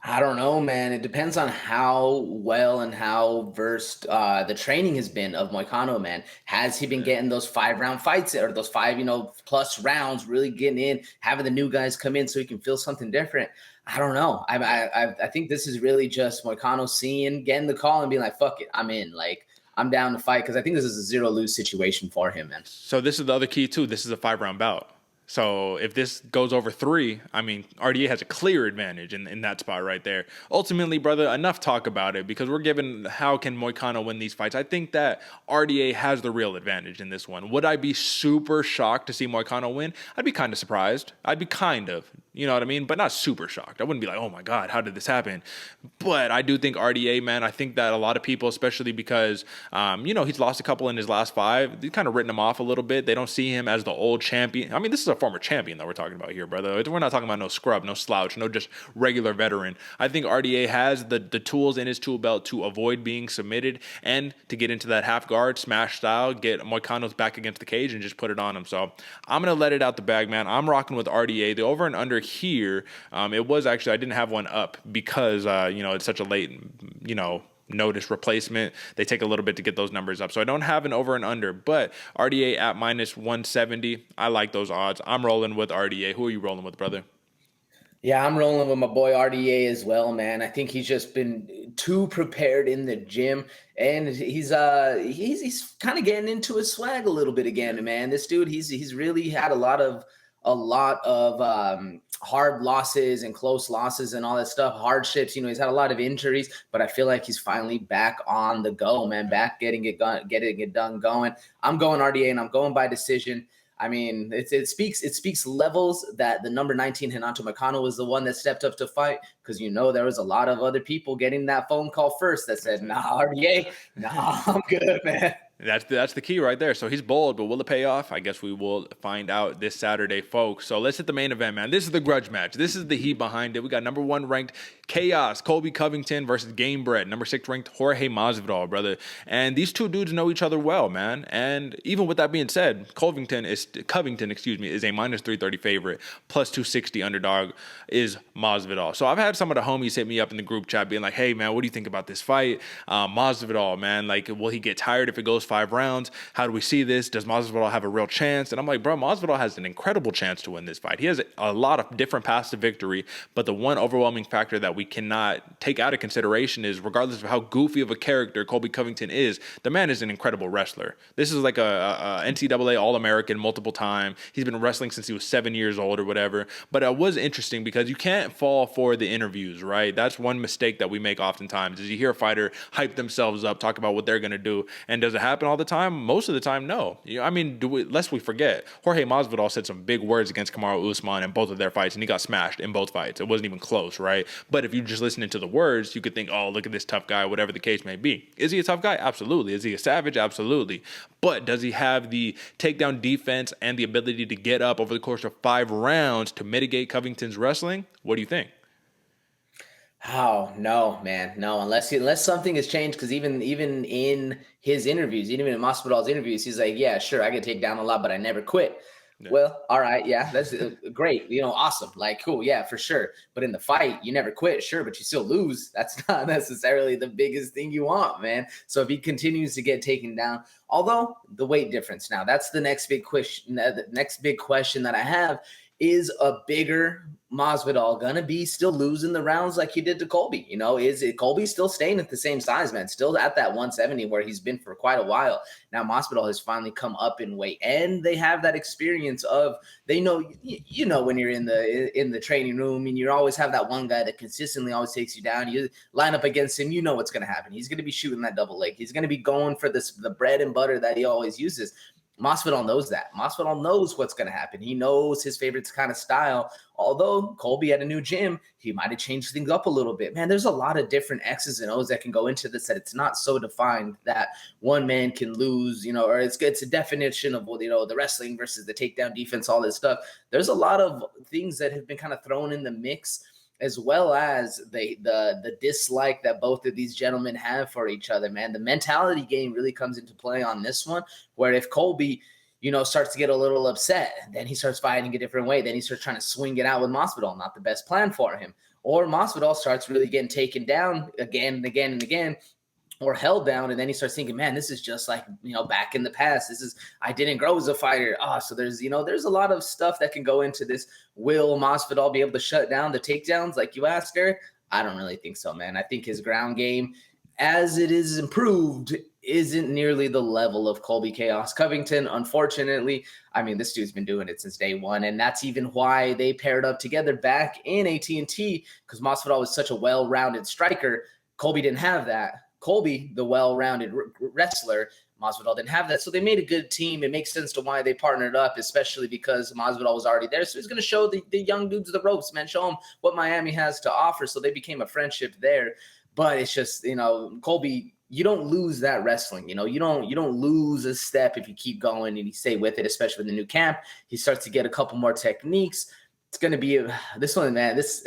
I don't know, man. It depends on how well and how versed the training has been of Moicano, man. Has he been getting those 5-round fights or those 5, plus rounds, really getting in, having the new guys come in so he can feel something different? I don't know. I think this is really just Moicano getting the call and being like, fuck it, I'm in. Like, I'm down to fight, because I think this is a 0-lose situation for him, man. So this is the other key, too. This is a 5-round bout. So if this goes over 3, I mean, RDA has a clear advantage in that spot right there. Ultimately, brother, enough talk about it, because we're given how can Moicano win these fights. I think that RDA has the real advantage in this one. Would I be super shocked to see Moicano win? I'd be kind of surprised. You know what I mean? But not super shocked. I wouldn't be like, oh my God, how did this happen? But I do think RDA, man, I think that a lot of people, especially because, he's lost a couple in his last 5, they've kind of written him off a little bit. They don't see him as the old champion. I mean, this is a former champion that we're talking about here, brother. We're not talking about no scrub, no slouch, no just regular veteran. I think RDA has the tools in his tool belt to avoid being submitted and to get into that half guard, smash style, get Moicano's back against the cage and just put it on him. So I'm going to let it out the bag, man. I'm rocking with RDA. The over and under here, it was actually, I didn't have one up because, it's such a late, notice replacement. They take a little bit to get those numbers up. So I don't have an over and under, but RDA at minus 170. I like those odds. I'm rolling with RDA. Who are you rolling with, brother? Yeah, I'm rolling with my boy RDA as well, man. I think he's just been too prepared in the gym, and he's kind of getting into his swag a little bit again, man. This dude, he's really had a lot of hard losses and close losses and all that stuff, hardships. He's had a lot of injuries, but I feel like he's finally back on the go, man. Back getting it done going. I'm going RDA, and I'm going by decision. I mean, it speaks levels that the number 19 Renato Moicano was the one that stepped up to fight, because there was a lot of other people getting that phone call first that said, nah, RDA, nah, I'm good, man. That's the key right there. So he's bold, but will it pay off? I guess we will find out this Saturday, folks. So let's hit the main event, man. This is the grudge match. This is the heat behind it. We got number 1 ranked Chaos, Colby Covington versus Game Bread. Number 6 ranked Jorge Masvidal, brother. And these two dudes know each other well, man. And even with that being said, Covington is a minus 330 favorite. Plus 260 underdog is Masvidal. So I've had some of the homies hit me up in the group chat being like, hey, man, what do you think about this fight? Masvidal, man, like, will he get tired if it goes 5 rounds? How do we see this? Does Masvidal have a real chance? And I'm like, bro, Masvidal has an incredible chance to win this fight. He has a lot of different paths to victory, but the one overwhelming factor that we cannot take out of consideration is, regardless of how goofy of a character Colby Covington is, the man is an incredible wrestler. This is like a NCAA All-American multiple time. He's been wrestling since he was 7 years old or whatever. But it was interesting because you can't fall for the interviews, right? That's one mistake that we make oftentimes, is you hear a fighter hype themselves up, talk about what they're going to do, and does it happen all the time? Most of the time, no. Lest we forget, Jorge Masvidal said some big words against Kamaru Usman in both of their fights, and he got smashed in both fights. It wasn't even close, right? But if you're just listening to the words, you could think, oh, look at this tough guy, whatever the case may be. Is he a tough guy? Absolutely. Is he a savage? Absolutely. But does he have the takedown defense and the ability to get up over the course of 5 rounds to mitigate Covington's wrestling? What do you think? Oh, no, man. No, unless something has changed, because even in his interviews, even in Masvidal's interviews, he's like, yeah, sure, I can take down a lot, but I never quit. Yeah. Well, all right, yeah, that's great. Awesome. Like, cool, yeah, for sure. But in the fight, you never quit, sure, but you still lose. That's not necessarily the biggest thing you want, man. So if he continues to get taken down, although the weight difference, now that's the next big question. The next big question that I have is, a bigger Masvidal gonna be still losing the rounds like he did to Colby? Is it Colby still staying at the same size, man? Still at that 170 where he's been for quite a while. Now Masvidal has finally come up in weight, and they have that experience of, they know, when you're in the training room, and you always have that one guy that consistently always takes you down. You line up against him, what's gonna happen. He's gonna be shooting that double leg. He's gonna be going for the bread and butter that he always uses. Masvidal knows that. Masvidal knows what's going to happen. He knows his favorite kind of style. Although Colby at a new gym, he might have changed things up a little bit. Man, there's a lot of different X's and O's that can go into this, that it's not so defined that one man can lose, or it's a definition of, the wrestling versus the takedown defense, all this stuff. There's a lot of things that have been kind of thrown in the mix, as well as the dislike that both of these gentlemen have for each other, man. The mentality game really comes into play on this one, where if Colby, starts to get a little upset, then he starts fighting a different way. Then he starts trying to swing it out with Masvidal, not the best plan for him. Or Masvidal starts really getting taken down again and again and again, or held down, and then he starts thinking, man, this is just like, back in the past. I didn't grow as a fighter. So there's a lot of stuff that can go into this. Will Masvidal be able to shut down the takedowns like you asked, Derek? I don't really think so, man. I think his ground game, as it is improved, isn't nearly the level of Colby Chaos Covington, unfortunately. This dude's been doing it since day one, and that's even why they paired up together back in AT&T, because Masvidal was such a well-rounded striker. Colby didn't have that. Colby, the well-rounded wrestler, Masvidal didn't have that. So they made a good team. It makes sense to why they partnered up, especially because Masvidal was already there. So he's going to show the young dudes the ropes, man. Show them what Miami has to offer. So they became a friendship there. But it's just, Colby, you don't lose that wrestling. You don't lose a step if you keep going and you stay with it, especially with the new camp. He starts to get a couple more techniques. It's going to be this one, man. This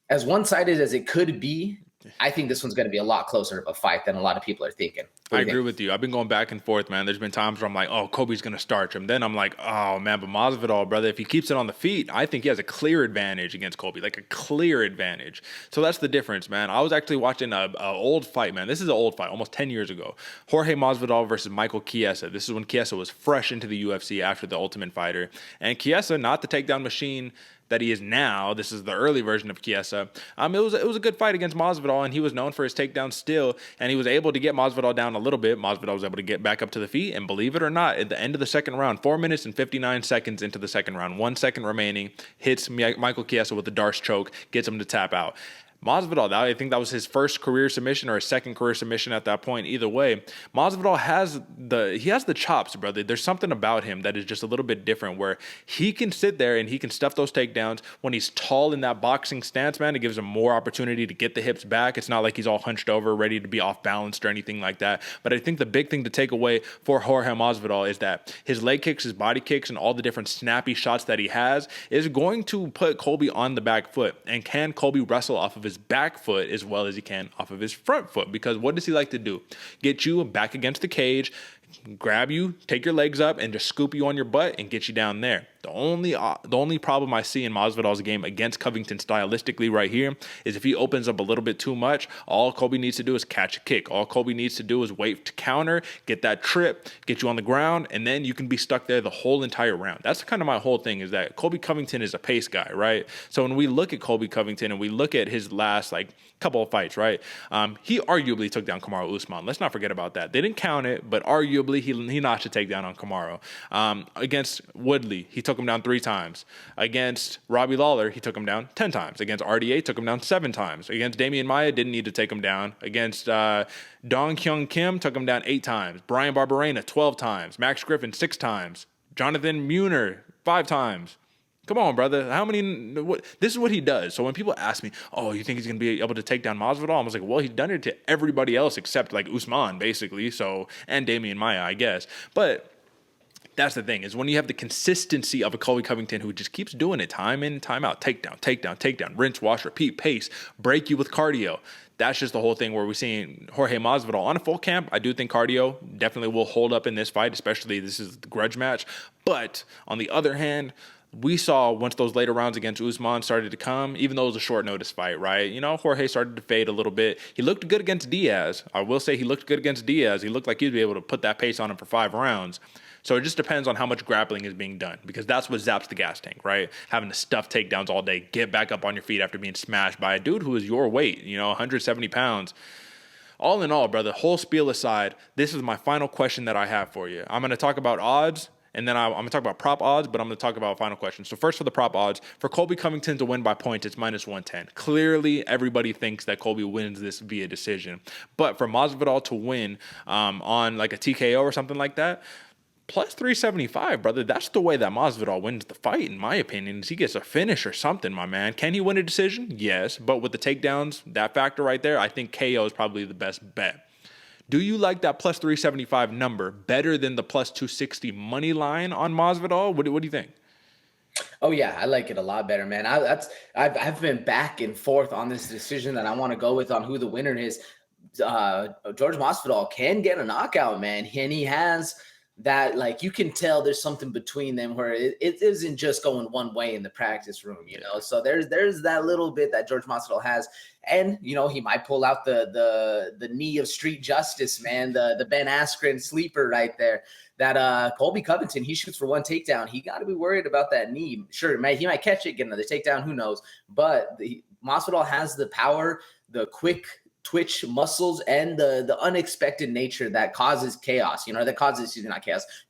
as one-sided as it could be, I think this one's going to be a lot closer of a fight than a lot of people are thinking. I agree with you. I've been going back and forth, man. There's been times where I'm like, oh, Colby's going to starch him. Then I'm like, oh, man, but Masvidal, brother, if he keeps it on the feet, I think he has a clear advantage against Colby, like a clear advantage. So that's the difference, man. I was actually watching a old fight, man. This is an old fight, almost 10 years ago. Jorge Masvidal versus Michael Chiesa. This is when Chiesa was fresh into the UFC after the Ultimate Fighter. And Chiesa, not the takedown machine that he is now. This is the early version of Chiesa. It was a good fight against Masvidal, and he was known for his takedowns still, and he was able to get Masvidal down a little bit. Masvidal was able to get back up to the feet, and believe it or not, at the end of the second round, 4 minutes and 59 seconds into the second round, 1 second remaining, hits Michael Chiesa with the Darce choke, gets him to tap out. Masvidal, I think that was his first career submission or his second career submission at that point. Either way, Masvidal has the chops, brother. There's something about him that is just a little bit different, where he can sit there and he can stuff those takedowns. When he's tall in that boxing stance, man, it gives him more opportunity to get the hips back. It's not like he's all hunched over, ready to be off balanced or anything like that. But I think the big thing to take away for Jorge Masvidal is that his leg kicks, his body kicks, and all the different snappy shots that he has is going to put Colby on the back foot. And can Colby wrestle off of his back foot as well as he can off of his front foot? Because what does he like to do? Get you back against the cage, grab you, take your legs up, and just scoop you on your butt and get you down there. The only problem I see in Masvidal's game against Covington stylistically right here is if he opens up a little bit too much, all Colby needs to do is catch a kick. All Colby needs to do is wait to counter, get that trip, get you on the ground, and then you can be stuck there the whole entire round. That's kind of my whole thing, is that Colby Covington is a pace guy, right? So when we look at Colby Covington and we look at his last couple of fights, right? He arguably took down Kamaru Usman. Let's not forget about that. They didn't count it, but arguably he notched a takedown on Kamaru. Against Woodley, he took him down 3 times. Against Robbie Lawler, he took him down 10 times. Against RDA, took him down 7 times. Against Damian Maia, didn't need to take him down. Against Dong Kyung Kim, took him down 8 times. Brian Barberena, 12 times. Max Griffin, 6 times. Jonathan Muner, 5 times. Come on, brother. This is what he does. So when people ask me, oh, you think he's going to be able to take down Masvidal? I was like, well, he's done it to everybody else except Usman, basically. So, and Damian Maia, I guess. But that's the thing, is when you have the consistency of a Colby Covington who just keeps doing it time in, time out, takedown, rinse, wash, repeat, pace, break you with cardio. That's just the whole thing where we're seeing Jorge Masvidal on a full camp. I do think cardio definitely will hold up in this fight, especially this is the grudge match. But on the other hand, we saw once those later rounds against Usman started to come, even though it was a short notice fight, right? Jorge started to fade a little bit. He looked good against Diaz. I will say he looked good against Diaz. He looked like he'd be able to put that pace on him for 5 rounds. So it just depends on how much grappling is being done, because that's what zaps the gas tank, right? Having to stuff takedowns all day, get back up on your feet after being smashed by a dude who is your weight, 170 pounds. All in all, brother, whole spiel aside, this is my final question that I have for you. I'm going to talk about odds, and then I'm going to talk about prop odds, but I'm going to talk about final questions. So first, for the prop odds, for Colby Covington to win by points, it's -110. Clearly, everybody thinks that Colby wins this via decision. But for Masvidal to win on a TKO or something like that, +375, brother. That's the way that Masvidal wins the fight, in my opinion, is he gets a finish or something, my man. Can he win a decision? Yes. But with the takedowns, that factor right there, I think KO is probably the best bet. Do you like that +375 number better than the +260 money line on Masvidal? What do you think? Oh yeah, I like it a lot better, man. I've been back and forth on this decision that I want to go with on who the winner is. George Masvidal can get a knockout, man, and he has that, you can tell there's something between them where it isn't just going one way in the practice room, So there's that little bit that George Masvidal has, and he might pull out the knee of street justice, man, the Ben Askren sleeper right there. That Colby Covington, he shoots for 1 takedown. He got to be worried about that knee. Sure, he might catch it, get another takedown, who knows? But Masvidal has the power, the quick twitch muscles, and the unexpected nature that causes chaos,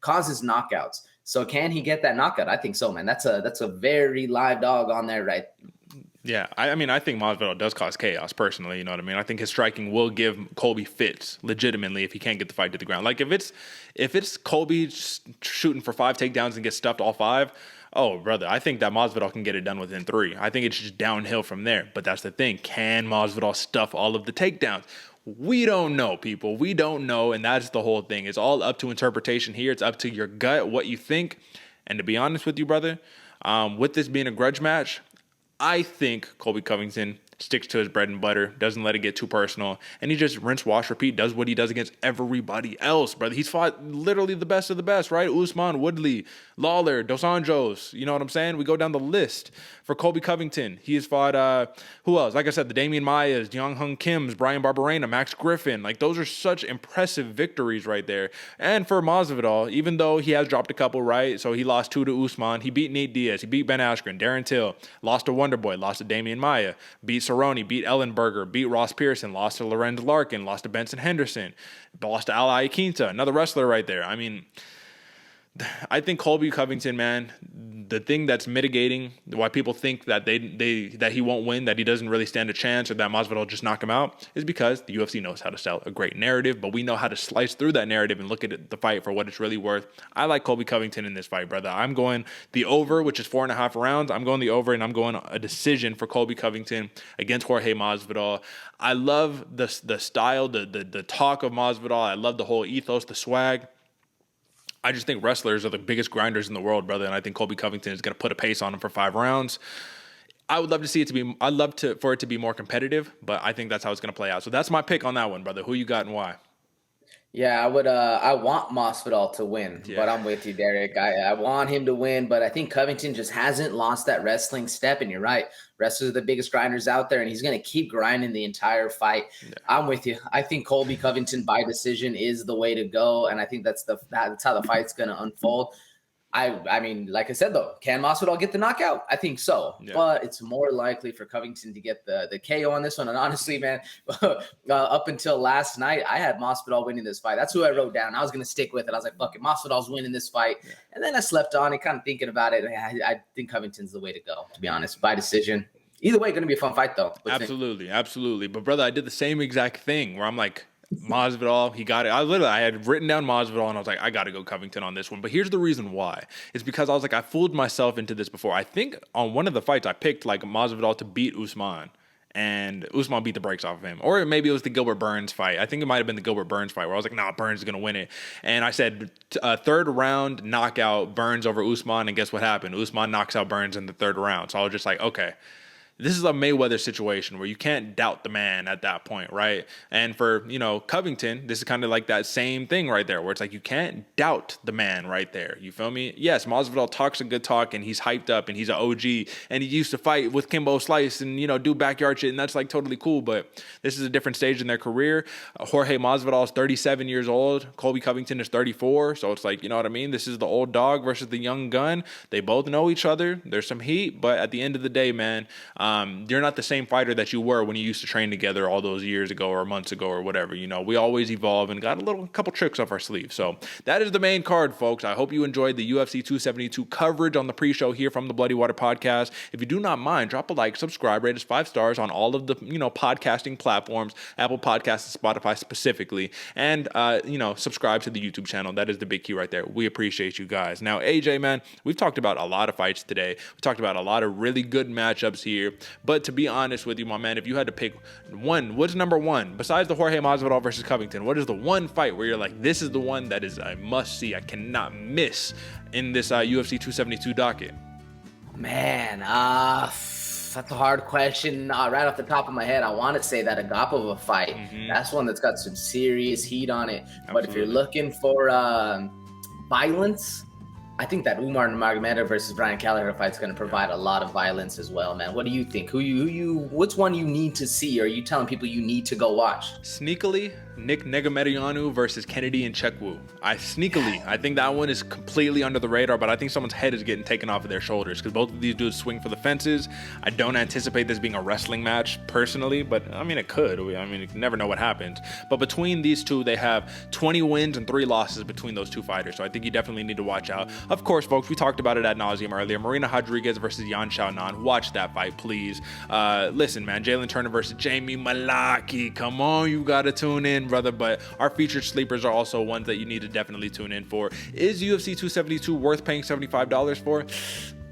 causes knockouts. So can he get that knockout? I think so, man. That's a very live dog on there, right? Yeah, I think Masvidal does cause chaos personally. You know what I mean? I think his striking will give Colby fits legitimately if he can't get the fight to the ground. If it's Colby shooting for 5 takedowns and gets stuffed all 5. Oh, brother, I think that Masvidal can get it done within 3. I think it's just downhill from there. But that's the thing. Can Masvidal stuff all of the takedowns? We don't know, people. We don't know, and that's the whole thing. It's all up to interpretation here. It's up to your gut, what you think. And to be honest with you, brother, with this being a grudge match, I think Colby Covington sticks to his bread and butter, doesn't let it get too personal, and he just rinse, wash, repeat, does what he does against everybody else, brother. He's fought literally the best of the best, right? Usman, Woodley, Lawler, Dos Anjos, you know what I'm saying? We go down the list. For Colby Covington, he has fought, who else? Like I said, the Damian Maias, Young Hung Kims, Brian Barberena, Max Griffin. Like, those are such impressive victories right there. And for Masvidal, even though he has dropped a couple, right? So he lost 2 to Usman. He beat Nate Diaz. He beat Ben Askren, Darren Till, lost to Wonderboy, lost to Damian Maia, beat Cerrone, beat Ellenberger, beat Ross Pearson, lost to Lorenz Larkin, lost to Benson Henderson, lost to Al Quinta, another wrestler right there. I mean, I think Colby Covington, man, the thing that's mitigating why people think that that he won't win, that he doesn't really stand a chance, or that Masvidal will just knock him out, is because the UFC knows how to sell a great narrative, but we know how to slice through that narrative and look at the fight for what it's really worth. I like Colby Covington in this fight, brother. I'm going the over, which is 4.5 rounds. I'm going the over, and I'm going a decision for Colby Covington against Jorge Masvidal. I love the style, the talk of Masvidal. I love the whole ethos, the swag. I just think wrestlers are the biggest grinders in the world, brother, and I think Colby Covington is going to put a pace on him for 5 rounds. I would love to see it to be. I'd love for it to be more competitive, but I think that's how it's going to play out. So that's my pick on that one, brother. Who you got and why? Yeah, I would. I want Masvidal to win, but I'm with you, Derick. I want him to win, but I think Covington just hasn't lost that wrestling step. And you're right, wrestlers are the biggest grinders out there, and he's going to keep grinding the entire fight. Yeah. I'm with you. I think Colby Covington by decision is the way to go, and I think that's how the fight's going to unfold. I mean, like I said, though, can Masvidal get the knockout? I think so, but it's more likely for Covington to get the KO on this one. And honestly, man, up until last night, I had Masvidal winning this fight. That's who I wrote down. I was going to stick with it. I was like, fuck it, Masvidal's winning this fight. Yeah. And then I slept on it, kind of thinking about it. I think Covington's the way to go, to be honest, by decision. Either way, going to be a fun fight, though. Absolutely. But, brother, I did the same exact thing where I'm like, Masvidal, he got it. I had written down Masvidal, and I was like, I got to go Covington on this one. But here's the reason why. It's because I was like, I fooled myself into this before. I think on one of the fights, I picked like Masvidal to beat Usman, and Usman beat the brakes off of him. Or maybe it was the Gilbert Burns fight. I think it might have been the Gilbert Burns fight where I was like, nah, Burns is going to win it. And I said, third round knockout, Burns over Usman, and guess what happened? Usman knocks out Burns in the third round. So I was just like, okay. This is a Mayweather situation where you can't doubt the man at that point, right? And for, Covington, this is kind of like that same thing right there where it's like you can't doubt the man right there. You feel me? Yes, Masvidal talks a good talk and he's hyped up and he's an OG and he used to fight with Kimbo Slice and, do backyard shit, and that's like totally cool, but this is a different stage in their career. Jorge Masvidal is 37 years old. Colby Covington is 34, so it's like, you know what I mean? This is the old dog versus the young gun. They both know each other. There's some heat, but at the end of the day, man, you're not the same fighter that you were when you used to train together all those years ago or months ago or whatever. We always evolve and got a couple tricks up our sleeve. So that is the main card, folks. I hope you enjoyed the UFC 272 coverage on the pre-show here from the Bloody Water Podcast. If you do not mind, drop a like, subscribe, rate us 5 stars on all of the podcasting platforms, Apple Podcasts, and Spotify specifically, and subscribe to the YouTube channel. That is the big key right there. We appreciate you guys. Now, AJ, man, we've talked about a lot of fights today. We talked about a lot of really good matchups here, but to be honest with you, my man, if you had to pick one, what's number one? Besides the Jorge Masvidal versus Covington, what is the one fight where you're like, this is the one that is a must-see, I cannot miss in this UFC 272 docket? Man, that's a hard question. Right off the top of my head, I want to say that Agapova fight. Mm-hmm. That's one that's got some serious heat on it. Absolutely. But if you're looking for violence, I think that Umar Nurmagomedov versus Brian Kelleher fight is going to provide a lot of violence as well, man. What do you think? What's one you need to see, or are you telling people you need to go watch? Sneakily, Nick Negomedougou versus Kennedy Nzechukwu. I think that one is completely under the radar, but I think someone's head is getting taken off of their shoulders because both of these dudes swing for the fences. I don't anticipate this being a wrestling match personally, but I mean, it could. I mean, you never know what happens. But between these two, they have 20 wins and 3 losses between those two fighters, so I think you definitely need to watch out. Of course, folks, we talked about it ad nauseum earlier. Marina Rodriguez versus Yan Xiaonan. Watch that fight, please. Listen, man, Jalen Turner versus Jamie Malaki. Come on, you got to tune in, brother. But our featured sleepers are also ones that you need to definitely tune in for. Is UFC 272 worth paying $75 for?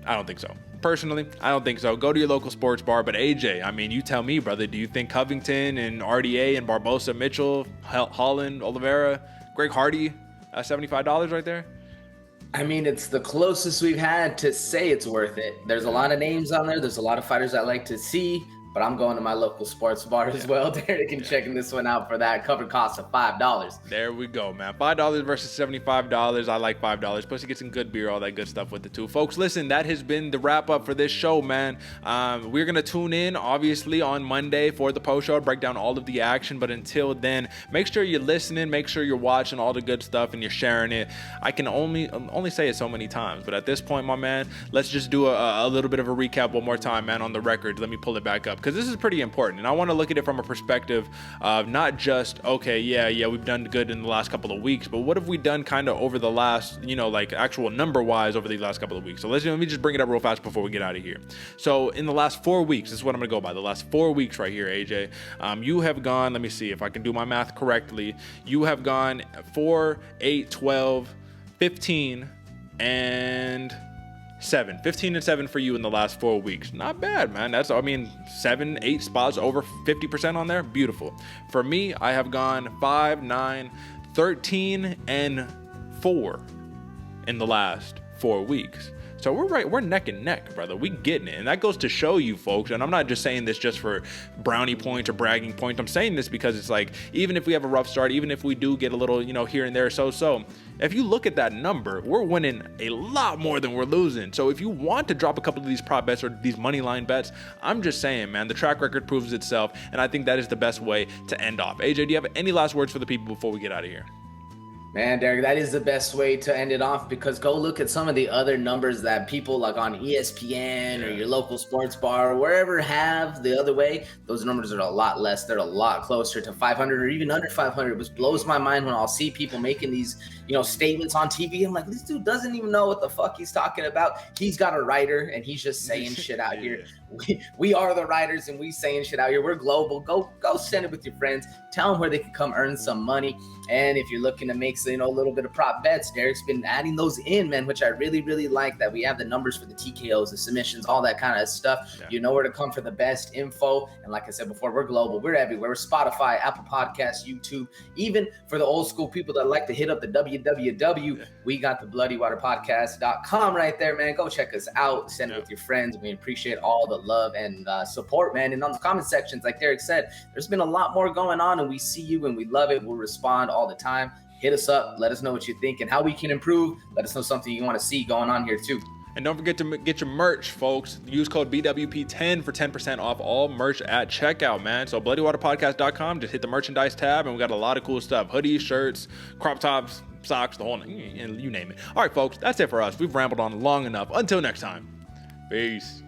I don't think so. Personally, I don't think so. Go to your local sports bar. But AJ, I mean, you tell me, brother, do you think Covington and RDA and Barboza, Mitchell, Holland, Oliveira, Greg Hardy, $75 right there? I mean, it's the closest we've had to say it's worth it. There's a lot of names on there. There's a lot of fighters I like to see. but I'm going to my local sports bar as well, Derick, and checking this one out for that cover cost of $5. There we go, man. $5 versus $75. I like $5. Plus, you get some good beer, all that good stuff with it too. Folks, listen, that has been the wrap up for this show, man. We're going to tune in, obviously, on Monday for the post show, break down all of the action. But until then, make sure you're listening, make sure you're watching all the good stuff and you're sharing it. I can only say it so many times, but at this point, my man, let's just do a little bit of a recap one more time, man, on the record. Let me pull it back up, because this is pretty important, and I want to look at it from a perspective of not just, okay, yeah, we've done good in the last couple of weeks, but what have we done kind of over the last, like actual number wise over these last couple of weeks. So let me just bring it up real fast before we get out of here. So in the last 4 weeks, this is what I'm gonna go by, the last 4 weeks right here, AJ, you have gone, let me see if I can do my math correctly, you have gone 4, 8, 12, 15, and 7. 15 and 7 for you in the last 4 weeks. Not bad, man. That's, 7, 8 spots, over 50% on there. Beautiful. For me, I have gone 5, 9, 13, and 4 in the last 4 weeks. So we're neck and neck, brother. We getting it. And that goes to show you, folks, and I'm not just saying this just for brownie points or bragging points. I'm saying this because it's like, even if we have a rough start, even if we do get a little, here and there, so, if you look at that number, we're winning a lot more than we're losing. So if you want to drop a couple of these prop bets or these money line bets, I'm just saying, man, the track record proves itself, and I think that is the best way to end off. AJ, do you have any last words for the people before we get out of here? Man, Derick, that is the best way to end it off, because go look at some of the other numbers that people like on ESPN or your local sports bar or wherever have the other way. Those numbers are a lot less. They're a lot closer to 500 or even under 500, which blows my mind when I'll see people making these, statements on TV. I'm like, this dude doesn't even know what the fuck he's talking about. He's got a writer and he's just saying shit out here. We are the writers and we saying shit out here. We're global. Go send it with your friends. Tell them where they can come earn some money. And if you're looking to make a little bit of prop bets, Derick's been adding those in, man, which I really, really like, that we have the numbers for the TKOs, the submissions, all that kind of stuff. Yeah. You know where to come for the best info. And like I said before, we're global. We're everywhere. We're Spotify, Apple Podcasts, YouTube. Even for the old school people that like to hit up the www, we got the bloodywaterpodcast.com right there, man. Go check us out. Send it with your friends. We appreciate all the love and support, man. And on the comment sections, like Derick said, there's been a lot more going on, and we see you and we love it. We'll respond all the time. Hit us up. Let us know what you think and how we can improve. Let us know something you want to see going on here too. And don't forget to get your merch, folks. Use code BWP10 for 10% off all merch at checkout, man. So bloodywaterpodcast.com, just hit the merchandise tab, and we got a lot of cool stuff. Hoodies, shirts, crop tops, socks, the whole thing, you name it. All right, folks, that's it for us. We've rambled on long enough. Until next time, peace.